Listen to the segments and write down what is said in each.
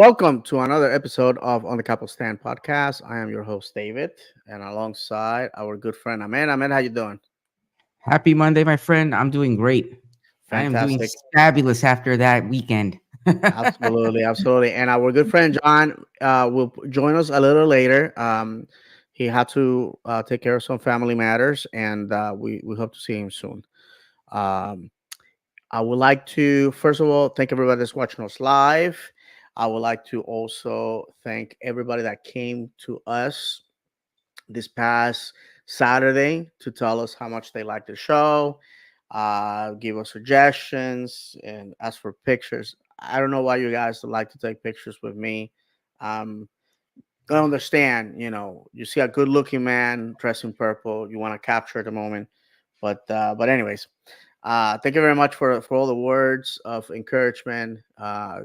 welcome to another episode of On the Capo Stand podcast. I am your host David, and alongside our good friend Ahmed. Ahmed, how you doing? Happy Monday, my friend. I'm doing great. I am doing Fantastic. fabulous after that weekend. Absolutely, absolutely. And our good friend John will join us a little later. He had to take care of some family matters, and we hope to see him soon. Um, I would like to, first of all, thank everybody that's watching us live. I would like to also thank everybody that came to us this past Saturday to tell us how much they like the show, give us suggestions, and ask for pictures. I don't know why you guys like to take pictures with me. Um, I understand, you see a good looking man dressed in purple, you want to capture the moment. But anyways, thank you very much for all the words of encouragement.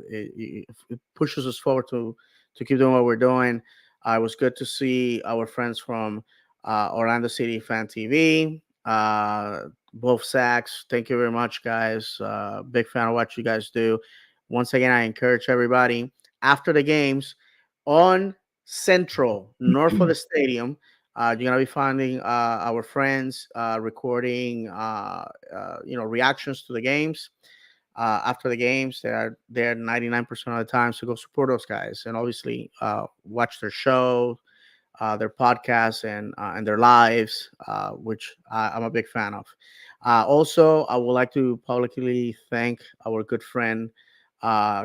It pushes us forward to keep doing what we're doing. It was good to see our friends from Orlando City Fan TV. Both Sacks. Thank you very much, guys. Big fan of what you guys do. Once again, I encourage everybody after the games on Central, north of the stadium. You're gonna be finding our friends recording, reactions to the games. After the games, they are there 99% of the time. So go support those guys, and obviously watch their show, their podcasts, and their lives, which I'm a big fan of. Also, I would like to publicly thank our good friend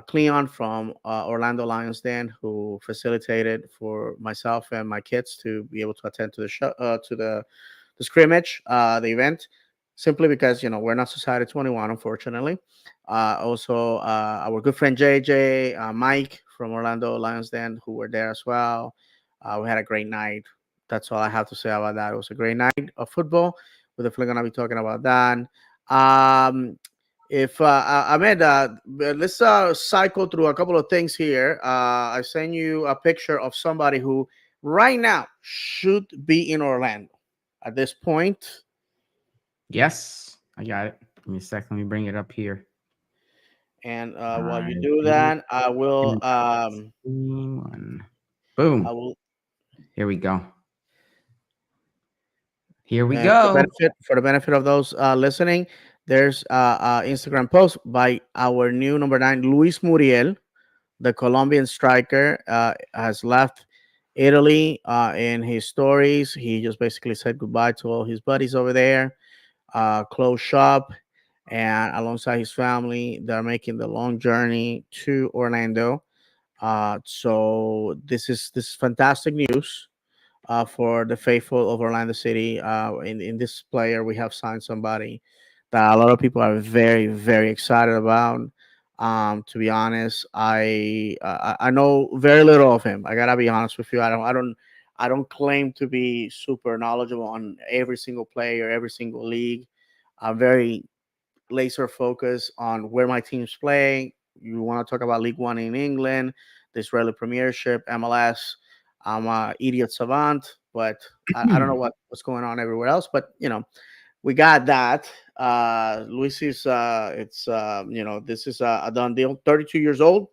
Cleon from Orlando Lions Den, who facilitated for myself and my kids to be able to attend to the show, to the scrimmage, the event, simply because we're not Society 21, unfortunately. Also, our good friend JJ, Mike from Orlando Lions Den, who were there as well. We had a great night. That's all I have to say about that. It was a great night of football. We're definitely gonna be talking about that. If Ahmed, let's cycle through a couple of things here. I sent you a picture of somebody who right now should be in Orlando at this point. Yes, I got it. Give me a sec. Let me bring it up here. And while I you do did that, I will one. I Boom. will Here we go. Here we and go. for the benefit of those listening, there's Instagram post by our new number 9, Luis Muriel, the Colombian striker, has left Italy. In his stories, he just basically said goodbye to all his buddies over there, closed shop, and alongside his family, they're making the long journey to Orlando. So this is fantastic news for the faithful of Orlando City. In this player, we have signed somebody that a lot of people are very, very excited about. To be honest, I know very little of him. I gotta be honest with you. I don't claim to be super knowledgeable on every single player, every single league. I'm very laser focused on where my teams play. You want to talk about League One in England, the Israeli Premiership, MLS. I'm a idiot savant, but I don't know what's going on everywhere else. But we got that. Luis is this is a done deal. 32 years old,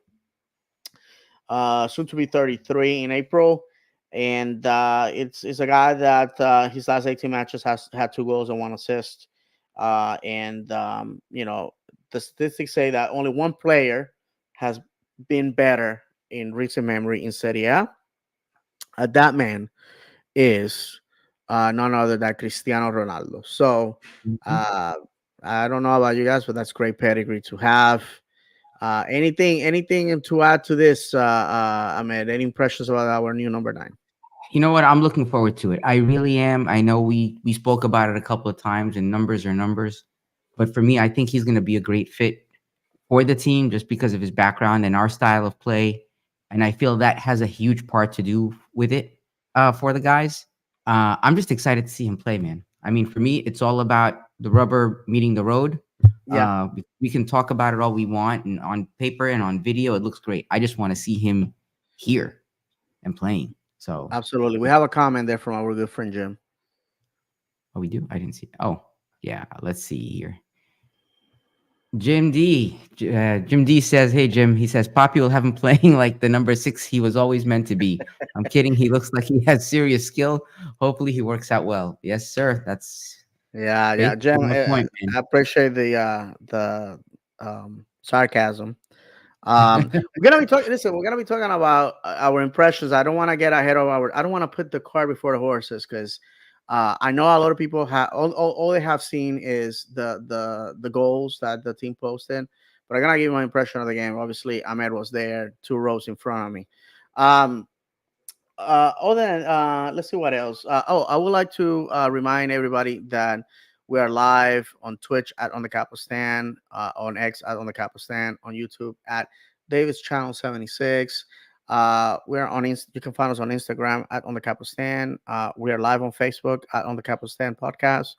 soon to be 33 in April. And it's a guy that his last 18 matches has had 2 goals and 1 assist. And the statistics say that only one player has been better in recent memory in Serie A. That man is none other than Cristiano Ronaldo. So Mhm. uh, I don't know about you guys, but that's great pedigree to have. Anything to add to this, Ahmed? Any impressions about our new number 9? You know what? I'm looking forward to it. I really am. I know we spoke about it a couple of times, and numbers are numbers. But for me, I think he's going to be a great fit for the team just because of his background and our style of play. And I feel that has a huge part to do with it for the guys. I'm just excited to see him play, man. I mean, for me, it's all about the rubber meeting the road. Yeah, We can talk about it all we want, and on paper and on video, it looks great. I just want to see him here and playing. So, absolutely. We have a comment there from our good friend Jim. oh, we do. I didn't see. Oh, yeah. Let's see here. Jim D says, "Hey Jim," he says, "Poppy will have him playing like the number six he was always meant to be." I'm kidding. He looks like he has serious skill. Hopefully, he works out well. Yes, sir. That's Yeah, yeah, basically Jim. my point, I appreciate the sarcasm. We're gonna be talking. Listen, we're gonna be talking about our impressions. I don't want to get ahead of our. I don't want to put the cart before the horses because I know a lot of people have all they have seen is the goals that the team posted. But I'm gonna give you my impression of the game. Obviously, Ahmed was there, two rows in front of me. Um, other than let's see what else. I would like to remind everybody that we are live on Twitch at On the Capo Stand, on X at On the Capo Stand, on YouTube at David's Channel 76. We're on you can find us on Instagram at On the Capo Stand. We are live on Facebook at On the Capo Stand Podcast.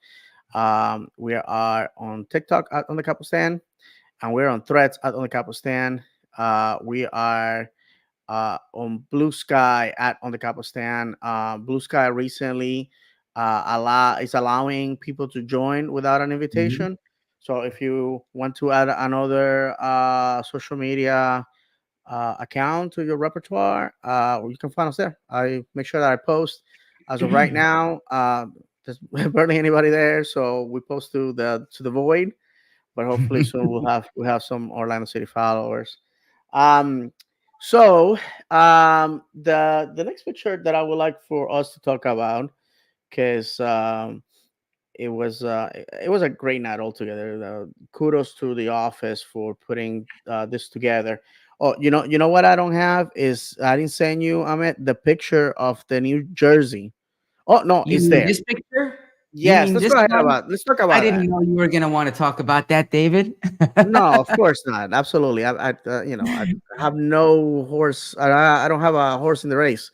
We are on TikTok at On the Capo Stand, and we're on Threads at On the Capo Stand. We are on Blue Sky at on the Capo Stand. Blue Sky recently is allowing people to join without an Mhm. invitation. So if you want to add another social media account to your repertoire, you can find us there. I make sure that I post. As of right now, there's barely anybody there, so we post to the void. But hopefully soon we'll have some Orlando City followers. Um, so the next picture that I would like for us to talk about, because it was a great night altogether. Kudos to the office for putting this together. Oh, you know what I don't have is I didn't send you, Ahmed, the picture of the New Jersey. Oh no, You it's mean there. this picture? You Yes, mean let's this go ahead one? about. Let's talk I about didn't that. know you were gonna want to talk about that, David. No, of course not. Absolutely. I have no horse. I don't have a horse in the race.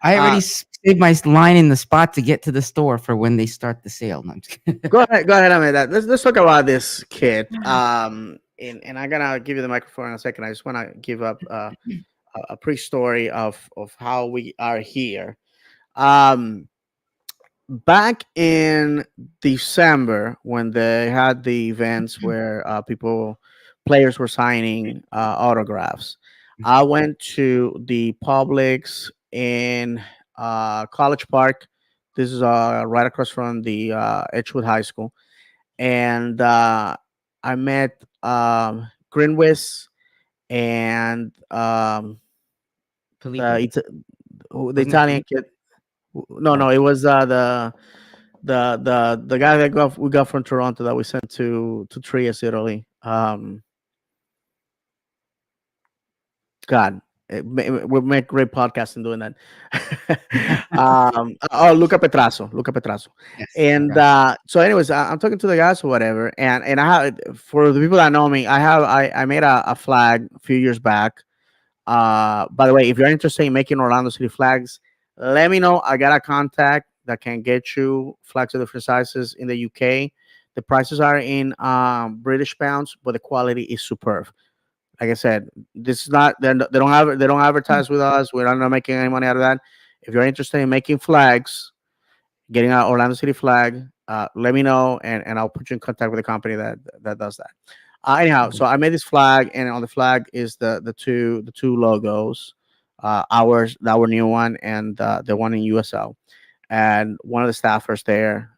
I already Uh, saved my line in the spot to get to the store for when they start the sale. No, I'm just kidding. go ahead. Go ahead. I mean that. Let's talk about this kid. And I'm gonna give you the microphone in a second. I just want to give up a pre-story of how we are here. Um, Back in December when they had the events where players were signing autographs, I went to the Publix in College Park. This is right across from the Edgewood High School, and I met Grinwis and the Felipe, the wasn't it Italian Felipe? kid. No, Oh, no, it was the guy that we got from Toronto that we sent to Trieste, Italy. God, we make great podcasting doing that. Luca Petrasso, Luca Petrasso, yes, and congrats. so, anyways, I'm talking to the guys or whatever, and I have for the people that know me, I made a flag a few years back. By the way, if you're interested in making Orlando City flags, let me know. I got a contact that can get you flags of different sizes in the UK. The prices are in British pounds, but the quality is superb. Like I said, this is not they don't advertise with us. We're not making any money out of that. If you're interested in making flags, getting an Orlando City flag, let me know, and I'll put you in contact with the company that does that. Anyhow, so I made this flag, and on the flag is the two logos, our new one, and the one in USL. And one of the staffers there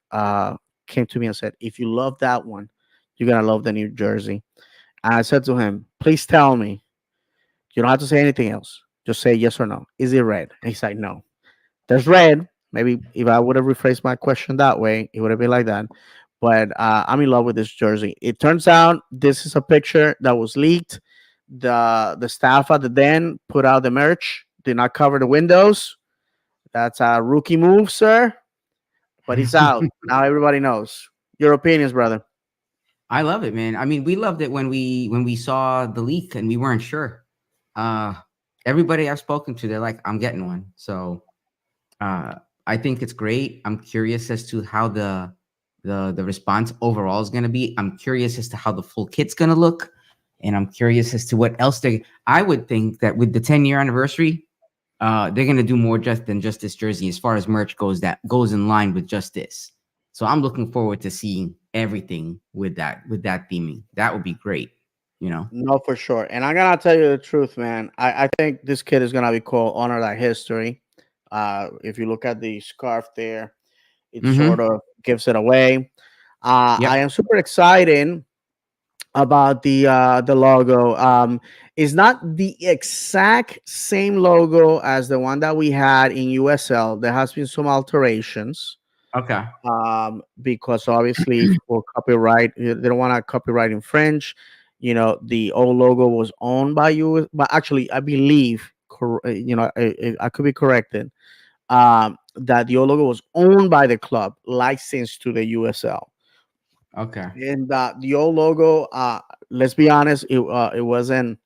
came to me and said, "If you love that one, you're gonna love the New Jersey." And I said to him, "Please tell me. You don't have to say anything else. Just say yes or no. Is it red?" And he's like, "No." There's red. Maybe if I would have rephrased my question that way, it would have been like that. But I'm in love with this jersey. It turns out this is a picture that was leaked. The staff at the den put out the merch, did not cover the windows. That's a rookie move, sir. But it's out now. Everybody knows. Your opinions, brother. I love it, man. I mean, we loved it when we saw the leak and we weren't sure. Uh, Everybody I've spoken to, they're like, "I'm getting one." So uh, I think it's great. I'm curious as to how the response overall is going to be. I'm curious as to how the full kit's going to look, and I'm curious as to what else they. I would think that with the 10-year anniversary, they're going to do more just than just this jersey as far as merch goes. That goes in line with just this. So I'm looking forward to seeing everything with that theming. That would be great, you know. No, for sure. And I'm gonna tell you the truth, man. I think this kid is gonna be called Honor That History. If you look at the scarf there, it sort Mm-hmm. of gives it away. I Yep. am super excited about the logo. It's not the exact same logo as the one that we had in USL. There has been some alterations, Okay. because obviously for copyright, they don't want to copyright infringe. You know, the old logo was owned by you, but actually, I believe, I could be corrected. That the old logo was owned by the club, licensed to the USL, Okay. and the old logo. Let's be honest, it wasn't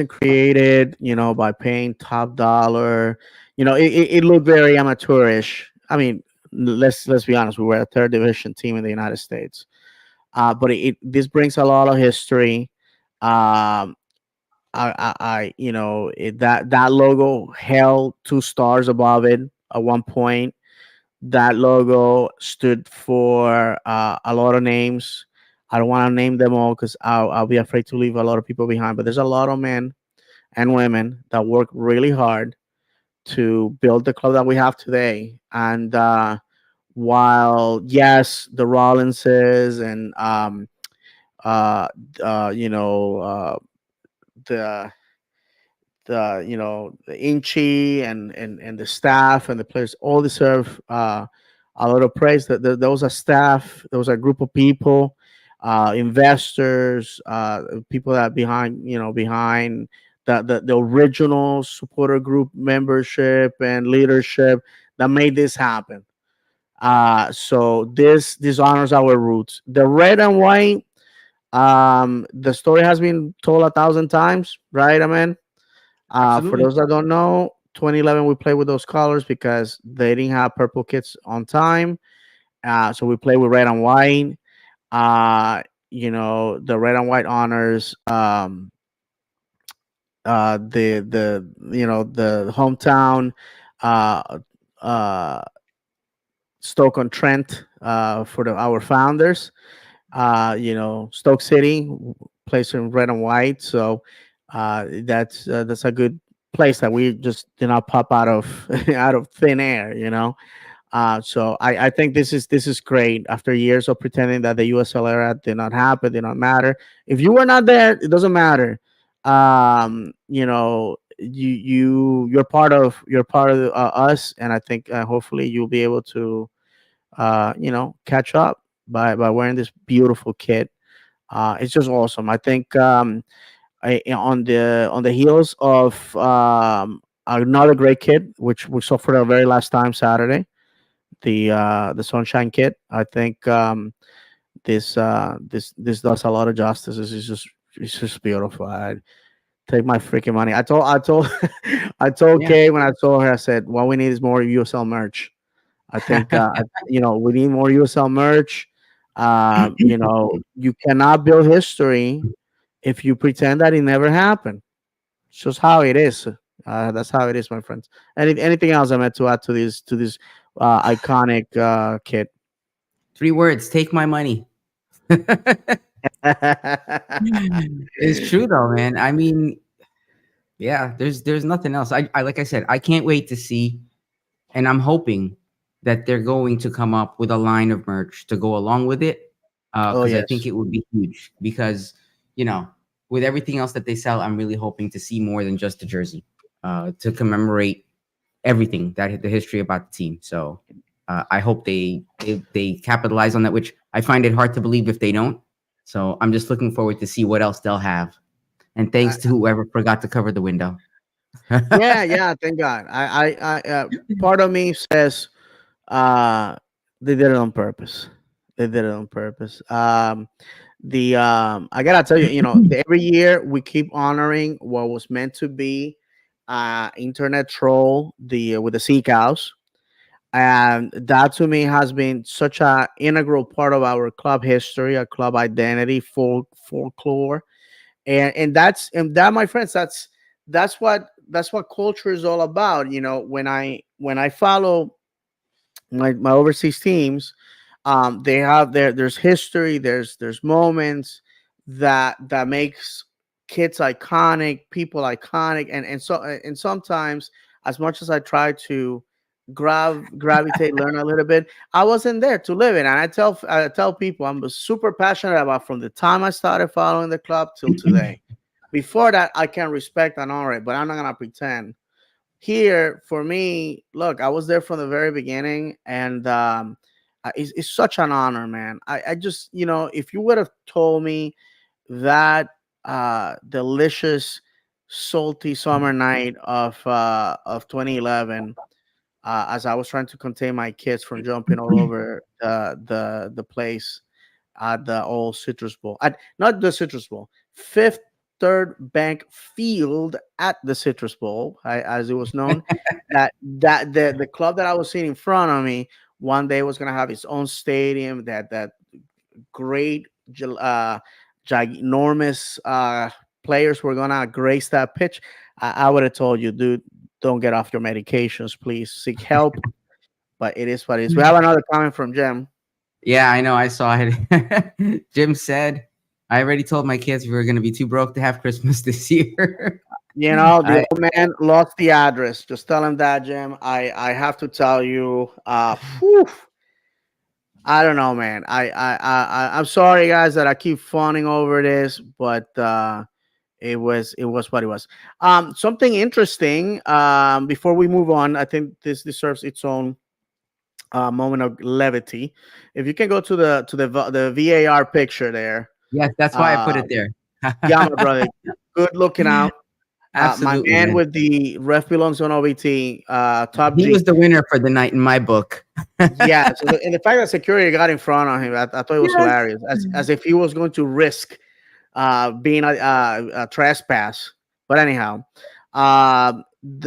created, by paying top dollar. It looked very amateurish. I mean, let's be honest. We were a third division team in the United States, but this brings a lot of history. Um, that logo held two stars above it at one point. That logo stood for a lot of names. I don't want to name them all because I'll be afraid to leave a lot of people behind. But there's a lot of men and women that work really hard to build the club that we have today. And while yes, the Rollinses and uh, you know the the Inchi and the staff and the players all deserve a lot of praise. That there was a staff, there was a group of people, investors, people that behind the original supporter group membership and leadership that made this happen. So this honors our roots. The red and white. The story has been told 1,000 times, right? I mean, for Absolutely. those that don't know, 2011 we played with those colors because they didn't have purple kits on time. So we played with red and white. The red and white honors the hometown, uh, uh, Stoke on Trent, for our founders. Stoke City plays in red and white, so that's a good place that we just did not pop out of out of thin air. So I think this is great. After years of pretending that the USL era did not happen, did not matter. If you were not there, it doesn't matter. You're part of us, and I think hopefully you'll be able to catch up by wearing this beautiful kit. It's just awesome. I think on the heels of another great kit, which we saw for the very last time Saturday, the Sunshine kit. I think this does a lot of justice. It's just beautiful. I take my freaking money. I told I told Yeah. Kay when I told her, I said, what we need is more USL merch. I think we need more USL merch. You cannot build history if you pretend that it never happened. It's just how it is. That's how it is, my friends. Anything else I meant to add to this iconic kit? 3 words. Take my money. It's true though, man. I mean, yeah, there's nothing else. I like I said, I can't wait to see, and I'm hoping that they're going to come up with a line of merch to go along with it. Oh Because I think yes. it would be huge. Because you know, with everything else that they sell, I'm really hoping to see more than just a jersey, to commemorate everything that the history about the team. So I hope they capitalize on that, which I find it hard to believe if they don't. So I'm just looking forward to see what else they'll have. And thanks to whoever forgot to cover the window. Yeah, yeah. Thank God. Part of me says uh, they did it on purpose. They did it on purpose. I gotta tell you, every year we keep honoring what was meant to be internet troll with the sea cows, and that to me has been such a integral part of our club history, our club identity, folklore, and that, my friends, that's what culture is all about. When I follow my overseas teams, they have there's history, there's moments that makes kids iconic, people iconic, and sometimes, as much as I try to gravitate, learn a little bit, I wasn't there to live it. And I tell people I'm super passionate about, from the time I started following the club till today. Before that, I can respect and honor it, but I'm not gonna pretend. Here, for me, look, I was there from the very beginning, and it's such an honor, man. I just, if you would have told me that delicious, salty summer night of 2011, as I was trying to contain my kids from jumping all over the place at the old Citrus Bowl, not the Citrus Bowl, Fifth Third Bank Field at the Citrus Bowl, as it was known. That the club that I was seeing in front of me one day was gonna have its own stadium. That great, ginormous players were gonna grace that pitch. I would have told you, dude, don't get off your medications, please seek help. But it is what it is. We have another comment from Jim. Yeah, I know. I saw it. Jim said, "I already told my kids we were going to be too broke to have Christmas this year." The I old man lost the address. Just tell him that, Jim. I have to tell you, whew, I don't know, man. I'm sorry, guys, that I keep fawning over this, but it was what it was. Something interesting. Before we move on, I think this deserves its own moment of levity. If you can go to the VAR picture there, Yes, that's why I put uh, it there. yeah, my brother, good looking out. My Absolutely, man man. with the ref belongs on OBT, top He G. was the winner for the night in my book. Yeah, so and the fact that security got in front of him, I thought it was Yes. hilarious, as if he was going to risk being a trespass. But anyhow,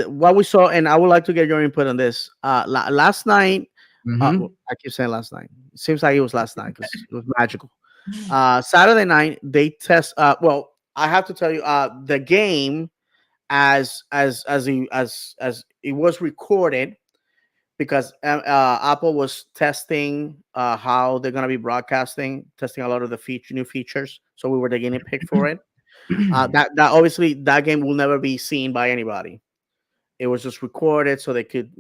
what we saw, and I would like to get your input on this. Last night, Hmm. I keep saying last night. It seems like it was last night because it was magical. Saturday night, they test. Well, I have to tell you, the game, as it was recorded, because Apple was testing how they're going to be broadcasting, testing a lot of the new features. So we were the guinea pig for it. That obviously that game will never be seen by anybody. It was just recorded so they could,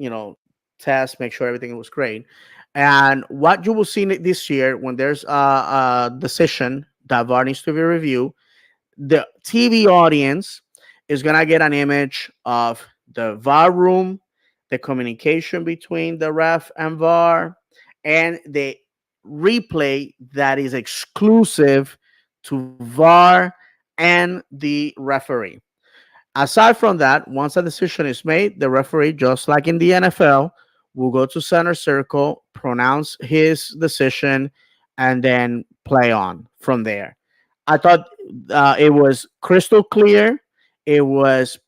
test, make sure everything was great. And what you will see this year, when there's a decision that VAR needs to be reviewed, the TV audience is gonna get an image of the VAR room, the communication between the ref and VAR, and the replay that is exclusive to VAR and the referee. Aside from that, once a decision is made, the referee, just like in the NFL, will go to center circle, pronounce his decision, and then play on from there. I thought it was crystal clear. It was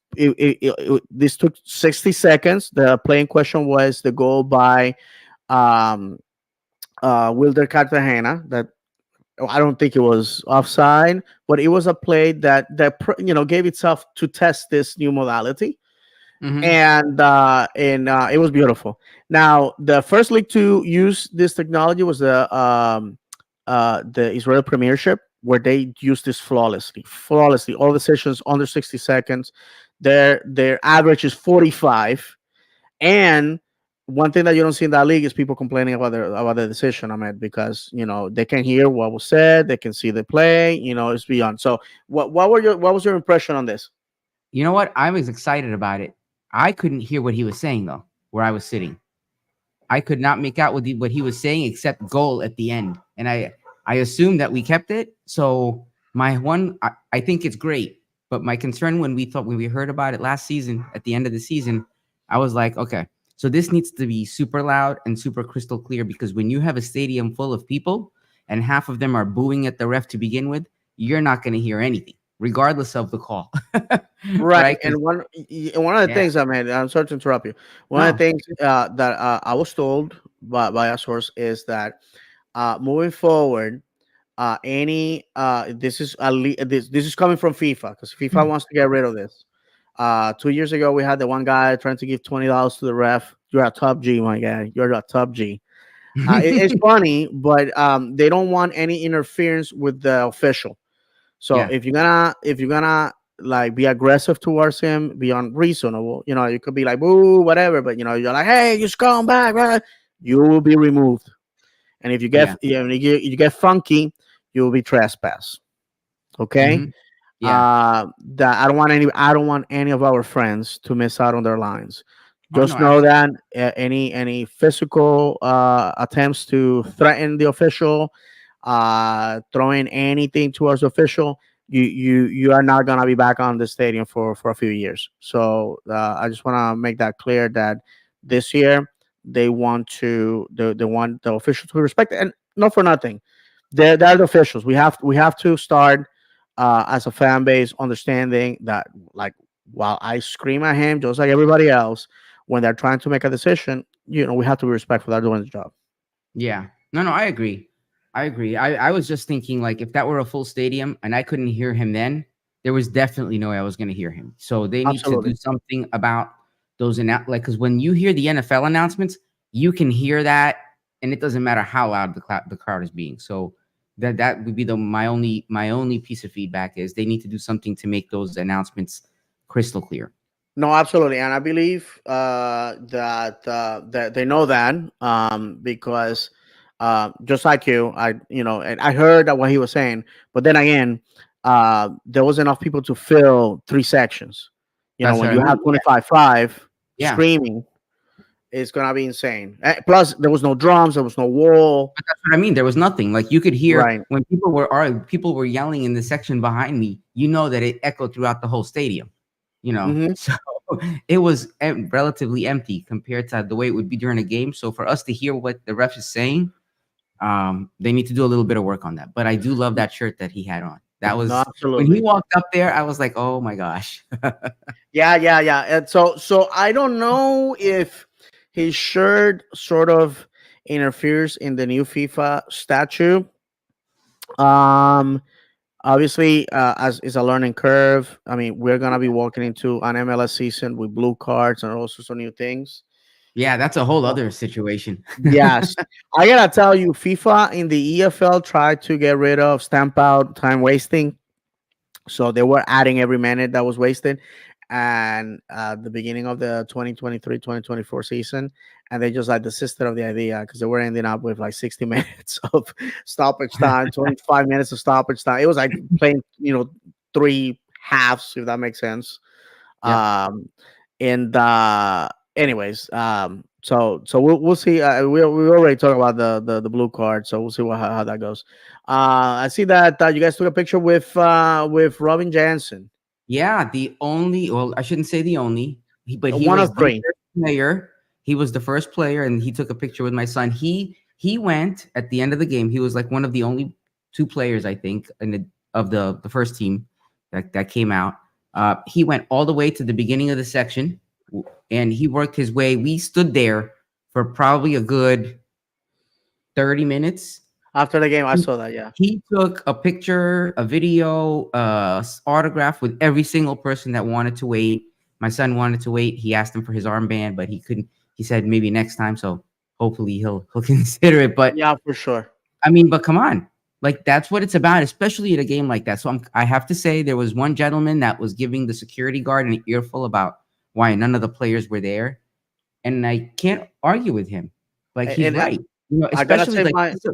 this took 60 seconds. The play in question was the goal by um, Wilder Cartagena. That I don't think it was offside, but it was a play that gave itself to test this new modality, Hmm. and it was beautiful. Now, the first league to use this technology was the Israel Premiership, where they used this flawlessly. All the sessions under 60 seconds. Their average is 45, and one thing that you don't see in that league is people complaining about the decision, Ahmed, because they can hear what was said, they can see the play. It's beyond. So, what was your impression on this? You know what? I was excited about it. I couldn't hear what he was saying though, where I was sitting. I could not make out what he was saying except goal at the end. And I assumed that we kept it. So I think it's great. But my concern when we heard about it last season, at the end of the season, I was like, okay, so this needs to be super loud and super crystal clear, because when you have a stadium full of people and half of them are booing at the ref to begin with, you're not going to hear anything, regardless of the call. Right, Right? and Because one of the yeah, things, I mean, I'm sorry to interrupt you. One of the no. things that I was told by a source is that moving forward, any this is this is coming from FIFA, because FIFA wants to get rid of this. 2 years ago, we had the one guy trying to give $20 to the ref. You're a top G, my guy. You're a top G. It's funny, but they don't want any interference with the official. So Yeah. if you're gonna like be aggressive towards him, be unreasonable. You could be like boo, whatever, but you're like, hey, you come back, right? You will be removed. And if you get Yeah. you get funky, you will be trespass. Okay. Hmm. Yeah. That I don't want any of our friends to miss out on their lines. Oh no, Just know absolutely. that any physical attempts to threaten the official, throwing anything towards the official, you are not gonna be back on the stadium for a few years. So I just want to make that clear that this year they want the officials to be respected, and not for nothing. They're the officials. We have to start as a fan base understanding that, like, while I scream at him just like everybody else when they're trying to make a decision, we have to be respectful. They're doing the job. Yeah. No, no, I agree. I agree. I was just thinking like if that were a full stadium and I couldn't hear him then, there was definitely no way I was going to hear him. So they need to Absolutely. do something about those like because when you hear the NFL announcements, you can hear that and it doesn't matter how loud the crowd is being. So that would be the my only piece of feedback is they need to do something to make those announcements crystal clear. No, absolutely, and I believe that they know that, because just like you, and I heard that what he was saying, but then again, there was enough people to fill three sections. That's When what I you have mean. 25 Yeah. screaming, it's gonna be insane. Plus, there was no drums, there was no wall. But that's what I mean. There was nothing. Like you could hear Right. when people were yelling in the section behind me. You know that it echoed throughout the whole stadium. You know, Hmm. so it was relatively empty compared to the way it would be during a game. So for us to hear what the ref is saying, they need to do a little bit of work on that. But I do love that shirt that he had on. That No, was when he absolutely. walked up there. I was like, oh my gosh. Yeah, yeah, yeah. And so I don't know if his shirt sort of interferes in the new FIFA statute. Um, Obviously, as is a learning curve. I mean, we're gonna be walking into an MLS season with blue cards and all sorts of new things. Yeah, that's a whole Uh, other situation. yes, I gotta tell you, FIFA in the EFL tried to get rid of stamp out time wasting. So they were adding every minute that was wasted, and the beginning of the 2023-2024 season, and they just like desisted of the idea because they were ending up with like 60 minutes of stoppage time, 25 minutes of stoppage time. It was like playing, three halves, if that makes sense. Yep. Um, and anyways, so we'll see. We already talked about the blue card, so we'll see how that goes. I see that you guys took a picture with Robin Jansen, Yeah, the only, well, I shouldn't say the only, but he one was of the three. first player. He was the first player, and he took a picture with my son. He went at the end of the game. He was like one of the only two players, I think, of the first team that came out. He went all the way to the beginning of the section, and he worked his way. We stood there for probably a good 30 minutes. After the game, I he saw that. Yeah, he took a picture, a video, autograph with every single person that wanted to wait. My son wanted to wait. He asked him for his armband, but he couldn't. He said maybe next time. So hopefully he'll consider it. But yeah, for sure. I mean, but come on, like that's what it's about, especially at a game like that. So I have to say there was one gentleman that was giving the security guard an earful about why none of the players were there, and I can't argue with him. Like he's And right. I gotta Especially take like my.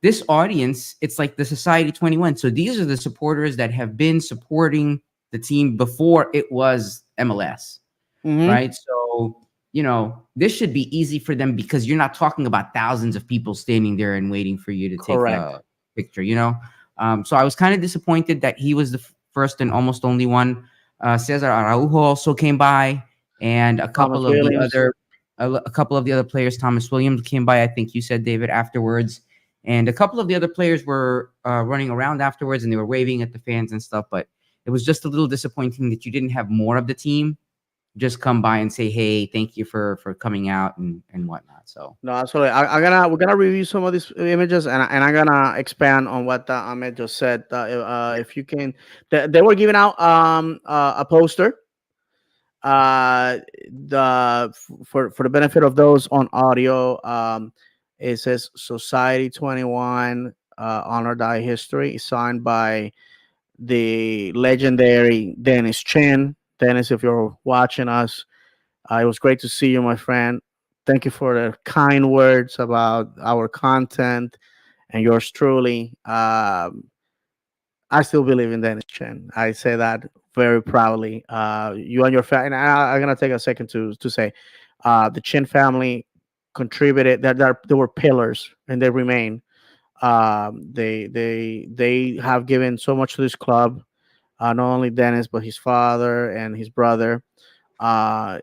this audience, it's like the Society 21. So these are the supporters that have been supporting the team before it was MLS, Hmm. right? So, this should be easy for them because you're not talking about thousands of people standing there and waiting for you to take Correct. a picture. So I was kind of disappointed that he was the first and almost only one. Cesar Araujo also came by, and a Thomas couple of the Williams. other a couple of the other players. Thomas Williams came by. I think you said David afterwards, and a couple of the other players were running around afterwards, and they were waving at the fans and stuff. But it was just a little disappointing that you didn't have more of the team just come by and say, "Hey, thank you for coming out and whatnot." So No, absolutely. We're gonna review some of these images, and I'm gonna expand on what Ahmed just said. If you can, they were giving out a poster uh for the benefit of those on audio, it says Society 21, Honor Die History, signed by the legendary Dennis Chin. Dennis, if you're watching us, it was great to see you, my friend. Thank you for the kind words about our content and yours truly. I still believe in Dennis Chen. I say that very proudly. You and your family, and I'm gonna take a second to say, the Chin family contributed. That they were pillars, and they remain. They have given so much to this club. Not only Dennis, but his father and his brother. There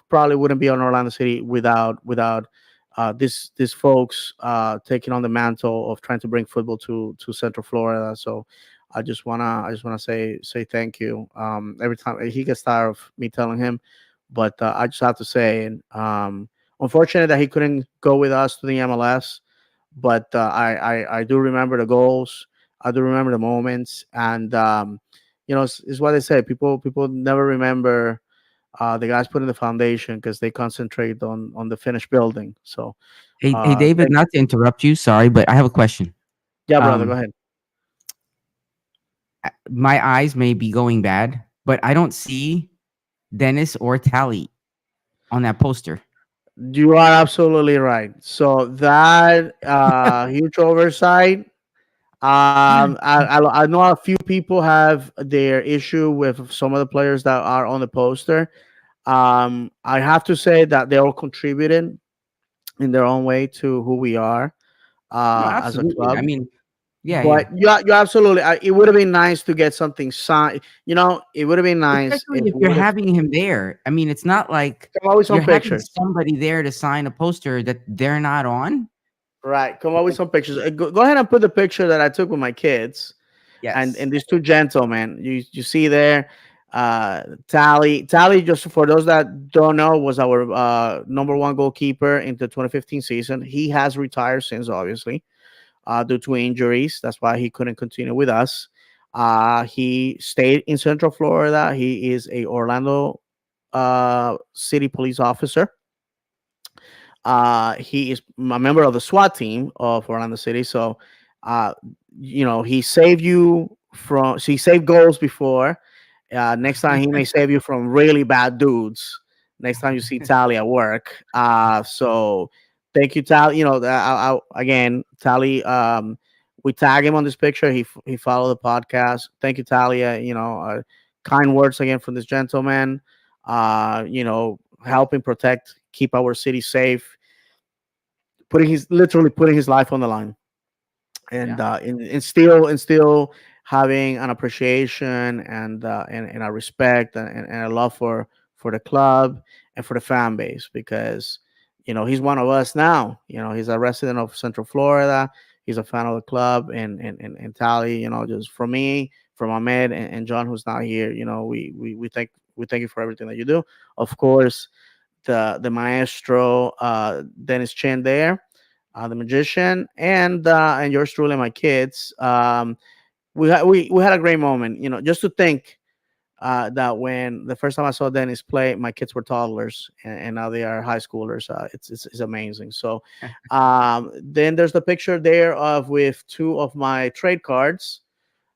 probably wouldn't be on Orlando City without these folks taking on the mantle of trying to bring football to Central Florida. So I just wanna say thank you. Every time he gets tired of me telling him, but I just have to say, and unfortunate that he couldn't go with us to the MLS. But I do remember the goals. I do remember the moments, and it's what they say. People never remember the guys putting the foundation because they concentrate on the finished building. So, Hey, David, thank not to interrupt you, sorry, but I have a question. yeah, brother, go Um, ahead. my eyes may be going bad, but I don't see Dennis or Tally on that poster. You are absolutely right. So that huge oversight. I know a few people have their issue with some of the players that are on the poster. I have to say that they all contributed in their own way to who we are No, as a absolutely. I club. mean, yeah, yeah. But you absolutely. It would have been nice to get something signed. It would have been nice Especially if if we you're would have having him there. I mean, it's not like come up with some you're having pictures. somebody there to sign a poster that they're not on. Right, come up with some pictures. Go ahead and put the picture that I took with my kids and Yes. these two gentlemen. You see there, Tally. Just for those that don't know, was our number one goalkeeper in the 2015 season. He has retired since, obviously, due to injuries. That's why he couldn't continue with us. He stayed in Central Florida. He is a Orlando City police officer. He is a member of the SWAT team of Orlando City. So, uh, he saved you from. So he saved goals before. Next time he may save you from really bad dudes. Next time you see Tally at work. So thank you, Tally. Again, Tally. We tag him on this picture. He followed the podcast. Thank you, Talia. Kind words again from this gentleman. Helping protect, keep our city safe, literally putting his life on the line, and Yeah. and still having an appreciation and a respect and a love for the club and for the fan base, because he's one of us now. He's a resident of Central Florida. He's a fan of the club, and Tally, just for me, from Ahmed and John, who's not here. We thank you for everything that you do. Of course, the maestro, Dennis Chen there, the magician, and yours truly, my kids. We had a great moment. Just to think that when the first time I saw Dennis play, my kids were toddlers, and now they are high schoolers. It's amazing. So then there's the picture there of with two of my trade cards.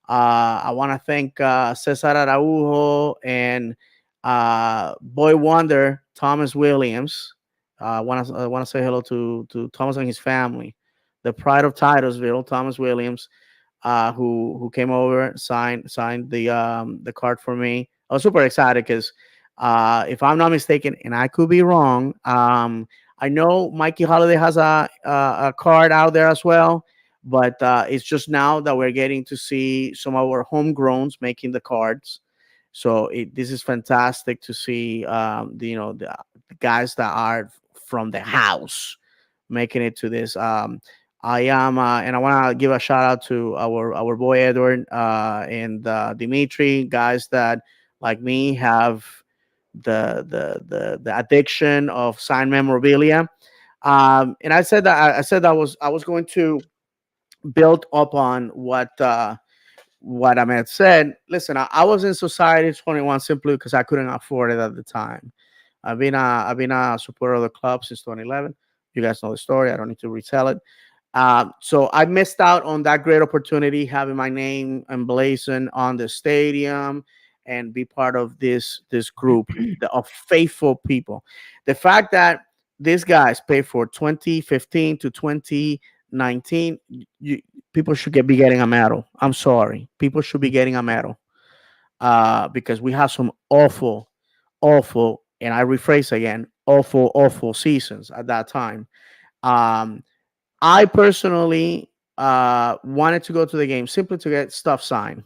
I want to thank Cesar Araujo and Boy Wonder Thomas Williams. I want to say hello to Thomas and his family, the pride of Titusville, Thomas Williams, who came over, signed the card for me. I was super excited because, if I'm not mistaken, and I could be wrong, I know Mikey Holiday has a card out there as well, but it's just now that we're getting to see some of our homegrowns making the cards. So this is fantastic to see, the guys that are from the house making it to this. I am, and I want to give a shout out to our boy Edward and Dimitri, guys that like me have the addiction of signed memorabilia. And I said that I was going to build up on what Ahmed said, listen, I was in Society 21 simply because I couldn't afford it at the time. I've been a supporter of the club since 2011. You guys know the story. I don't need to retell it. So I missed out on that great opportunity, having my name emblazoned on the stadium and be part of this group of faithful people. The fact that these guys paid for 2015 to 2019, people should be getting a medal. I'm sorry, people should be getting a medal because we have some awful, and I rephrase again, awful seasons at that time. Um, I personally wanted to go to the game simply to get stuff signed.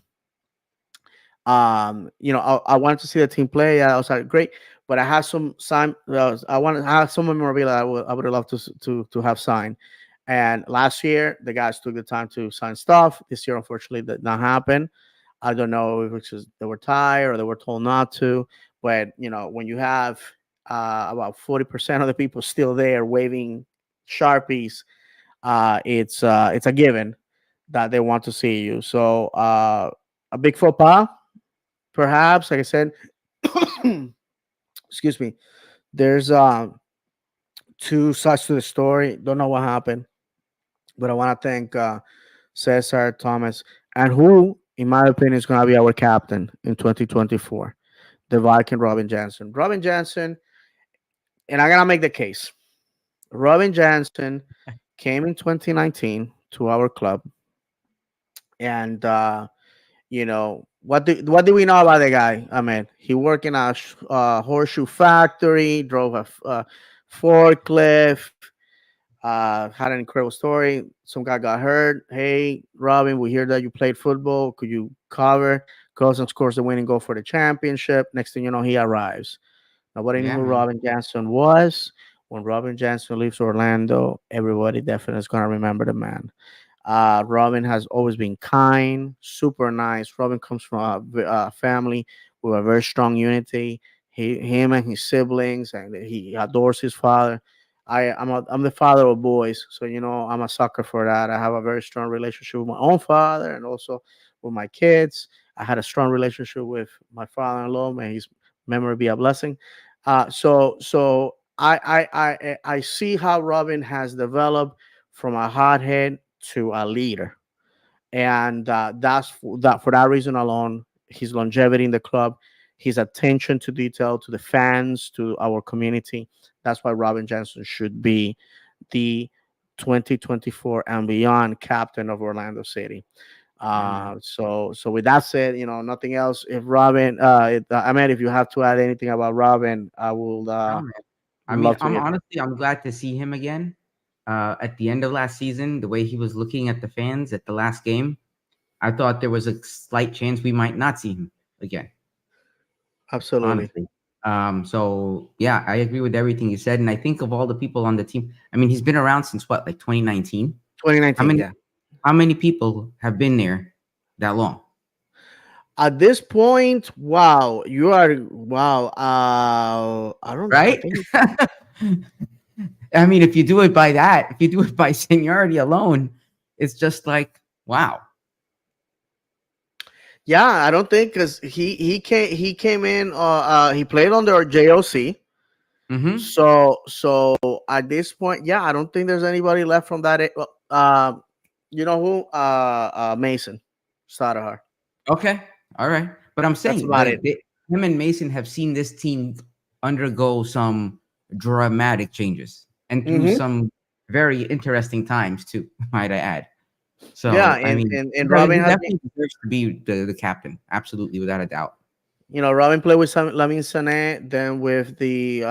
I wanted to see the team play. I was like, great, but I had some sign. I had some memorabilia I would have loved to have signed. And last year, the guys took the time to sign stuff. This year, unfortunately, that did not happen. I don't know if it's just they were tired or they were told not to. But when you have about 40% of the people still there waving sharpies, it's a given that they want to see you. So a big faux pas, perhaps. Like I said, excuse me. There's two sides to the story. Don't know what happened, but I want to thank Cesar Thomas, and who, in my opinion, is going to be our captain in 2024, the Viking Robin Jansen. Robin Jansen, and I'm going to make the case. Robin Jansen came in 2019 to our club, and what do we know about the guy? I mean, he worked in a horseshoe factory, drove a forklift, had an incredible story. Some guy got hurt. Hey, Robin, we hear that you played football. Could you cover? Goes and scores the winning goal for the championship. Next thing you know, he arrives. Nobody knew Yeah, who man. Robin Jansen was. When Robin Jansen leaves Orlando, everybody definitely is going to remember the man. Robin has always been kind, super nice. Robin comes from a family with a very strong unity. Him and his siblings, and he adores his father. I'm the father of boys, so I'm a sucker for that. I have a very strong relationship with my own father, and also with my kids. I had a strong relationship with my father-in-law. May his memory be a blessing. So I see how Robin has developed from a hothead to a leader, and for that reason alone, his longevity in the club, his attention to detail, to the fans, to our community. That's why Robin Johnson should be the 2024 and beyond captain of Orlando City. Yeah, man. So with that said, nothing else. If Robin, I mean, if you have to add anything about Robin, I will No, man. I mean, love to hear. I'm glad to see him again. At the end of last season, the way he was looking at the fans at the last game, I thought there was a slight chance we might not see him again. Absolutely. Honestly. So yeah, I agree with everything you said, and I think of all the people on the team. I mean, he's been around since what, like 2019? How 2019, many yeah. how many people have been there that long? At this point, wow, you are wow. I don't. I Right? think. I mean, if you do it by that, if you do it by seniority alone, it's just like wow. Yeah, I don't think because he came in. He played under JOC. Mm-hmm. So at this point, yeah, I don't think there's anybody left from that. Well, you know who? Mason Sadahar. Okay. All right. But I'm That's saying about it. him and Mason have seen this team undergo some dramatic changes and through Hmm. some very interesting times too, might I add. Yeah, So I mean, and Robin he has been. definitely deserves to be the captain, absolutely, without a doubt. Robin played with Lamin Sané, then with the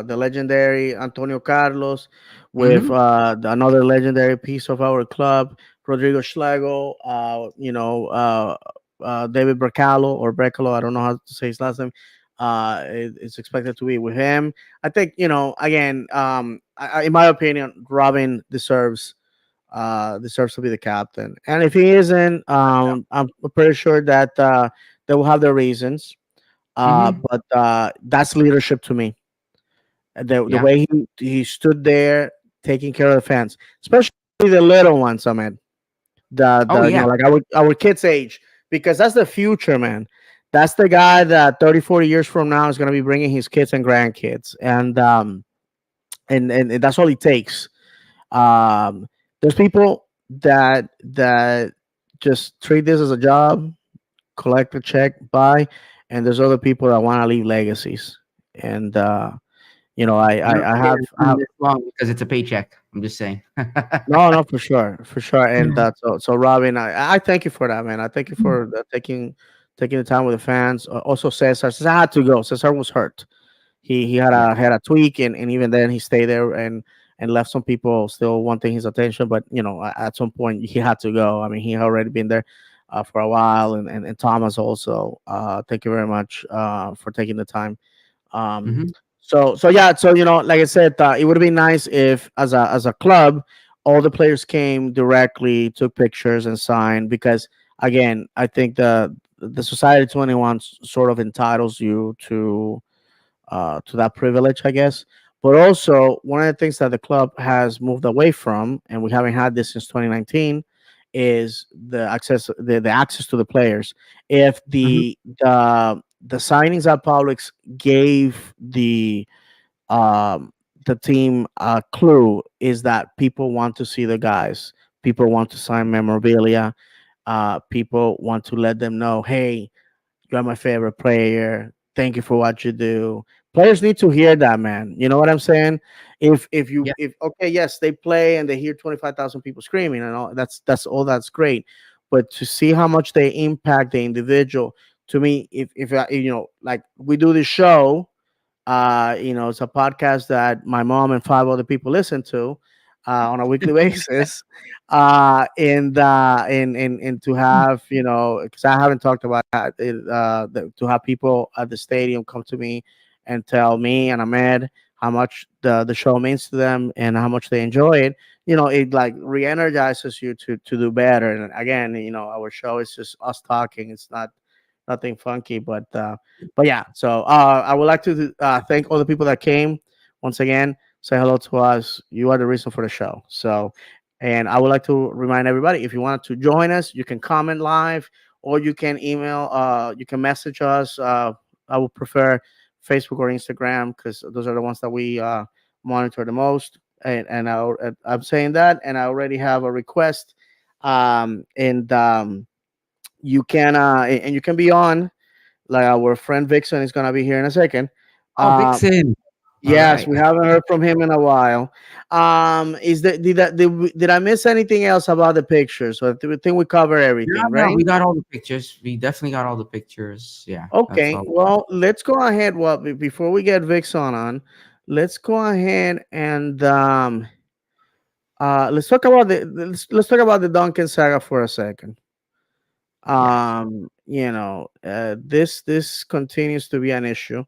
legendary Antonio Carlos, with Hmm. another legendary piece of our club, Rodrigo Schlegel, David Brecalo or Brecalo, I don't know how to say his last name. It's expected to be with him. I think, again, in my opinion, Robin deserves to be the captain. And if he isn't, I'm pretty sure that they will have their reasons. Hmm. But that's leadership to me. The Yeah. way he stood there taking care of the fans, especially the little ones. I mean, Oh yeah. like our kids' age. because that's the future, man. That's the guy that 30, 40 years from now is going to be bringing his kids and grandkids, and that's all it takes. Um, there's people that just treat this as a job, collect a check, buy, and there's other people that want to leave legacies. And You don't I stay in have the I team have this long because it's a paycheck. I'm just saying. no, no, for sure, for sure. And so Robin, I thank you for that, man. I thank you for taking the time with the fans. Also, Cesar had to go. Cesar was hurt. He had Yeah. a tweak, and even then he stayed there and left some people still wanting his attention. But at some point he had to go. I mean, he had already been there for a while, and Thomas also. Thank you very much for taking the time. Um, Hmm. so yeah, so like I said, it would be nice if, as a club, all the players came directly, took pictures, and signed. Because again, I think the Society 21 sort of entitles you to that privilege, I guess. But also, one of the things that the club has moved away from, and we haven't had this since 2019, is the access to the players. If Hmm. the signings at Publix gave um, the team a clue, is that people want to see the guys, people want to sign memorabilia, people want to let them know, hey, you're my favorite player. Thank you for what you do. Players need to hear that, man. You know what I'm saying? Yeah. If okay, yes, they play and they hear 25,000 people screaming and all. That's all. That's great. But to see how much they impact the individual, to me, if like we do this show, it's a podcast that my mom and five other people listen to on a weekly basis. And to have, because I haven't talked about that, to have people at the stadium come to me and tell me and Ahmed how much the show means to them and how much they enjoy it. It like re-energizes you to do better. And again, our show is just us talking. It's not nothing funky, but yeah, so I would like to thank all the people that came once again. Say hello to us. You are the reason for the show. So, and I would like to remind everybody, if you want to join us, you can comment live or you can email, you can message us. I would prefer Facebook or Instagram because those are the ones that we monitor the most. I'm saying that, and I already have a request. And You can and you can be on, like our friend Vixen is gonna be here in a second. Oh, Uh, Vixen. All yes, right. we haven't heard from him in a while. Is that did I miss anything else about the pictures? So I think we cover No, everything, no, right? we got all the pictures. We definitely got all the pictures. Yeah, that's Okay, all. well, let's go ahead. Well, before we get Vixen on, let's go ahead and let's talk about the Duncan saga for a second. Yes. This continues to be an issue.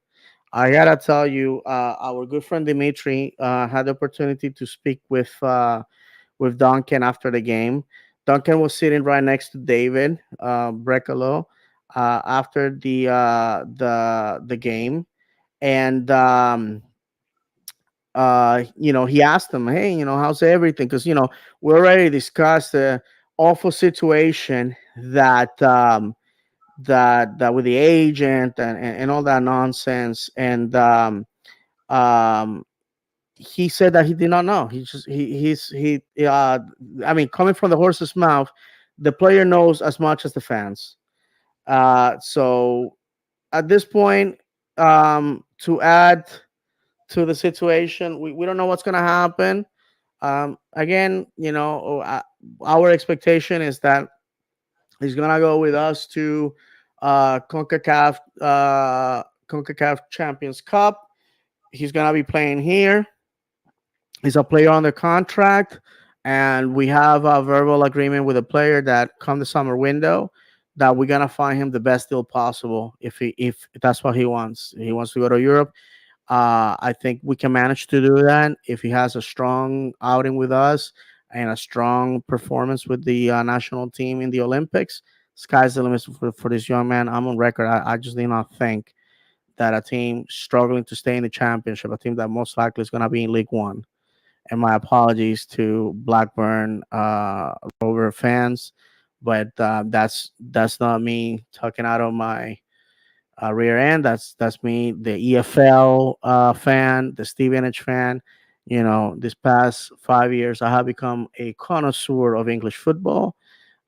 I gotta tell you, our good friend Dimitri had the opportunity to speak with Duncan after the game. Duncan was sitting right next to David Brecalo after the game, and he asked him, "Hey, how's everything?" Because we already discussed the awful situation that with the agent and all that nonsense, and um he said that he did not know. He just he I mean, coming from the horse's mouth, the player knows as much as the fans. So at this point, to add to the situation, we don't know what's going to happen. Again, our expectation is that he's going to go with us to CONCACAF Champions Cup. He's going to be playing here. He's a player under contract, and we have a verbal agreement with the player that come the summer window, that we're gonna find him the best deal possible if that's what he wants. He wants to go to Europe. I think we can manage to do that if he has a strong outing with us and a strong performance with the national team in the Olympics. Sky's the limit for this young man. I'm on record. I just do not think that a team struggling to stay in the championship, a team that most likely is going to be in League One, and my apologies to Blackburn Rover fans, but that's not me talking out of my rear end. That's me, the EFL fan, the Stevenage fan. You know, this past 5 years, I have become a connoisseur of English football,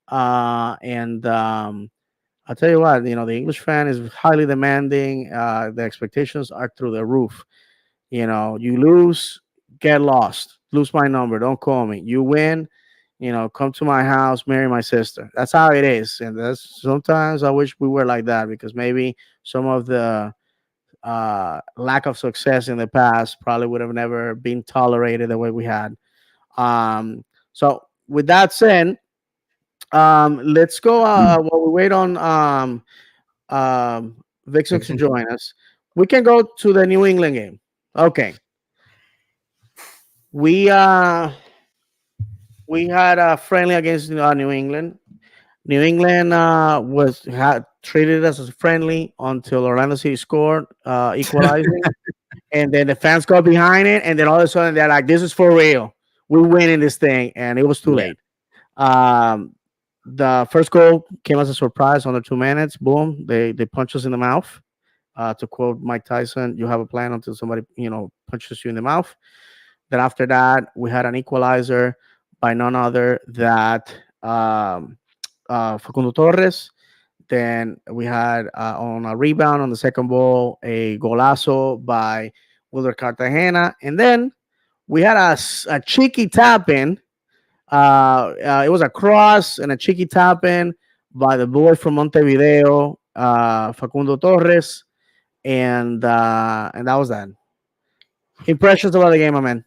and I'll tell you what, you know, the English fan is highly demanding. The expectations are through the roof. You know, you lose, get lost, lose my number, don't call me. You win, you know, come to my house, marry my sister. That's how it is. And that's sometimes I wish we were like that, because maybe some of the lack of success in the past probably would have never been tolerated the way we had. So with that said, let's go while we wait on Vixen to Vixen. join us. We can go to the New England game. Okay. We uh we had a friendly against New England. New England was had treated us as friendly until Orlando City scored, equalizing, and then the fans got behind it, and then all of a sudden they're like, "This is for real. We're winning this thing," and it was too Yeah. late. Um, the first goal came as a surprise under 2 minutes. Boom! They punched us in the mouth. To quote Mike Tyson, "You have a plan until somebody punches you in the mouth." Then after that, we had an equalizer by none other that Facundo Torres. Then we had on a rebound on the second ball a golazo by Wilder Cartagena, and then we had a cheeky tap in. It was a cross and a cheeky tap in by the boy from Montevideo, Facundo Torres, and that was that. Impressions about the game, my man.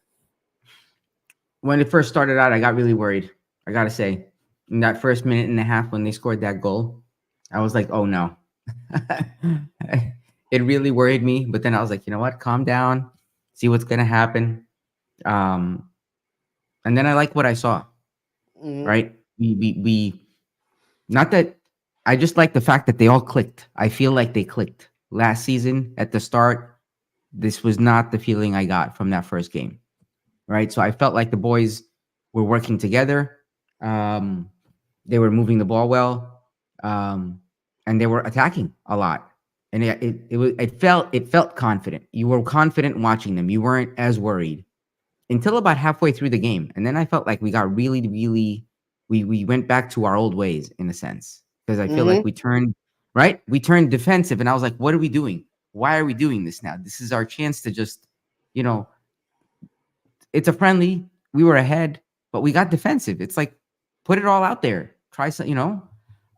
When it first started out, I got really worried. I gotta say, in that first minute and a half when they scored that goal, I was like, "Oh no!" It really worried me. But then I was like, "You know what? Calm down. See what's gonna happen." Um, and then I like what I saw. Hmm. Right? We not that I just like the fact that they all clicked. I feel like they clicked last season at the start. This was not the feeling I got from that first game. Right? So I felt like the boys were working together. Um, they were moving the ball well, um, and they were attacking a lot. And it felt confident. You were confident watching them. You weren't as worried until about halfway through the game, and then I felt like we got really we went back to our old ways in a sense because I feel like Hmm. we turned right. We turned defensive, and I was like, "What are we doing? Why are we doing this now? This is our chance to just, you know, it's a friendly. We were ahead, but we got defensive. It's like put it all out there. Try some,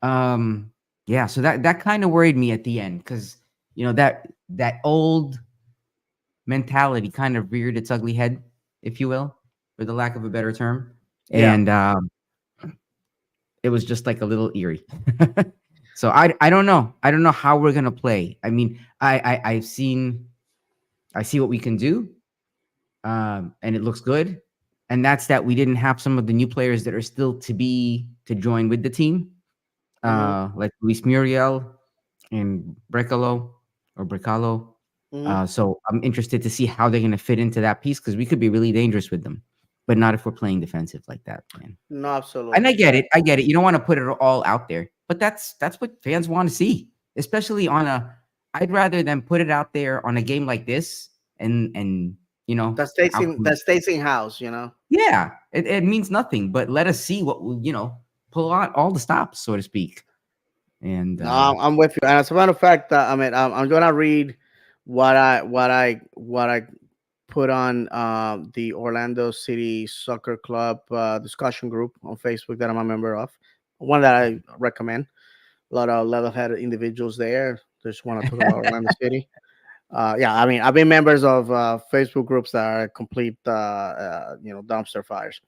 Um, yeah. So that kind of worried me at the end because that old mentality kind of reared its ugly head, if you will, for the lack of a better term, Yeah. and it was just like a little eerie. So I don't know. I don't know how we're gonna play. I mean, I see what we can do, and it looks good. And that's that we didn't have some of the new players that are still to join with the team, Hmm. like Luis Muriel and Brecalo. Hmm. So I'm interested to see how they're going to fit into that piece because we could be really dangerous with them, but not if we're playing defensive like that, man. No, And I absolutely. get it. I get it. You don't want to put it all out there, but that's what fans want to see, especially on a. I'd rather than put it out there on a game like this, and That outcomes. stays in house, you know. Yeah, it means nothing, but let us see what pull out all the stops, so to speak. And No, I'm with you. And as a matter of fact, I mean, I'm gonna read what I put on the Orlando City Soccer Club discussion group on Facebook that I'm a member of. One that I recommend. A lot of level-headed individuals there. Just want to talk about Orlando City. Yeah, I mean, I've been members of Facebook groups that are complete, dumpster fires.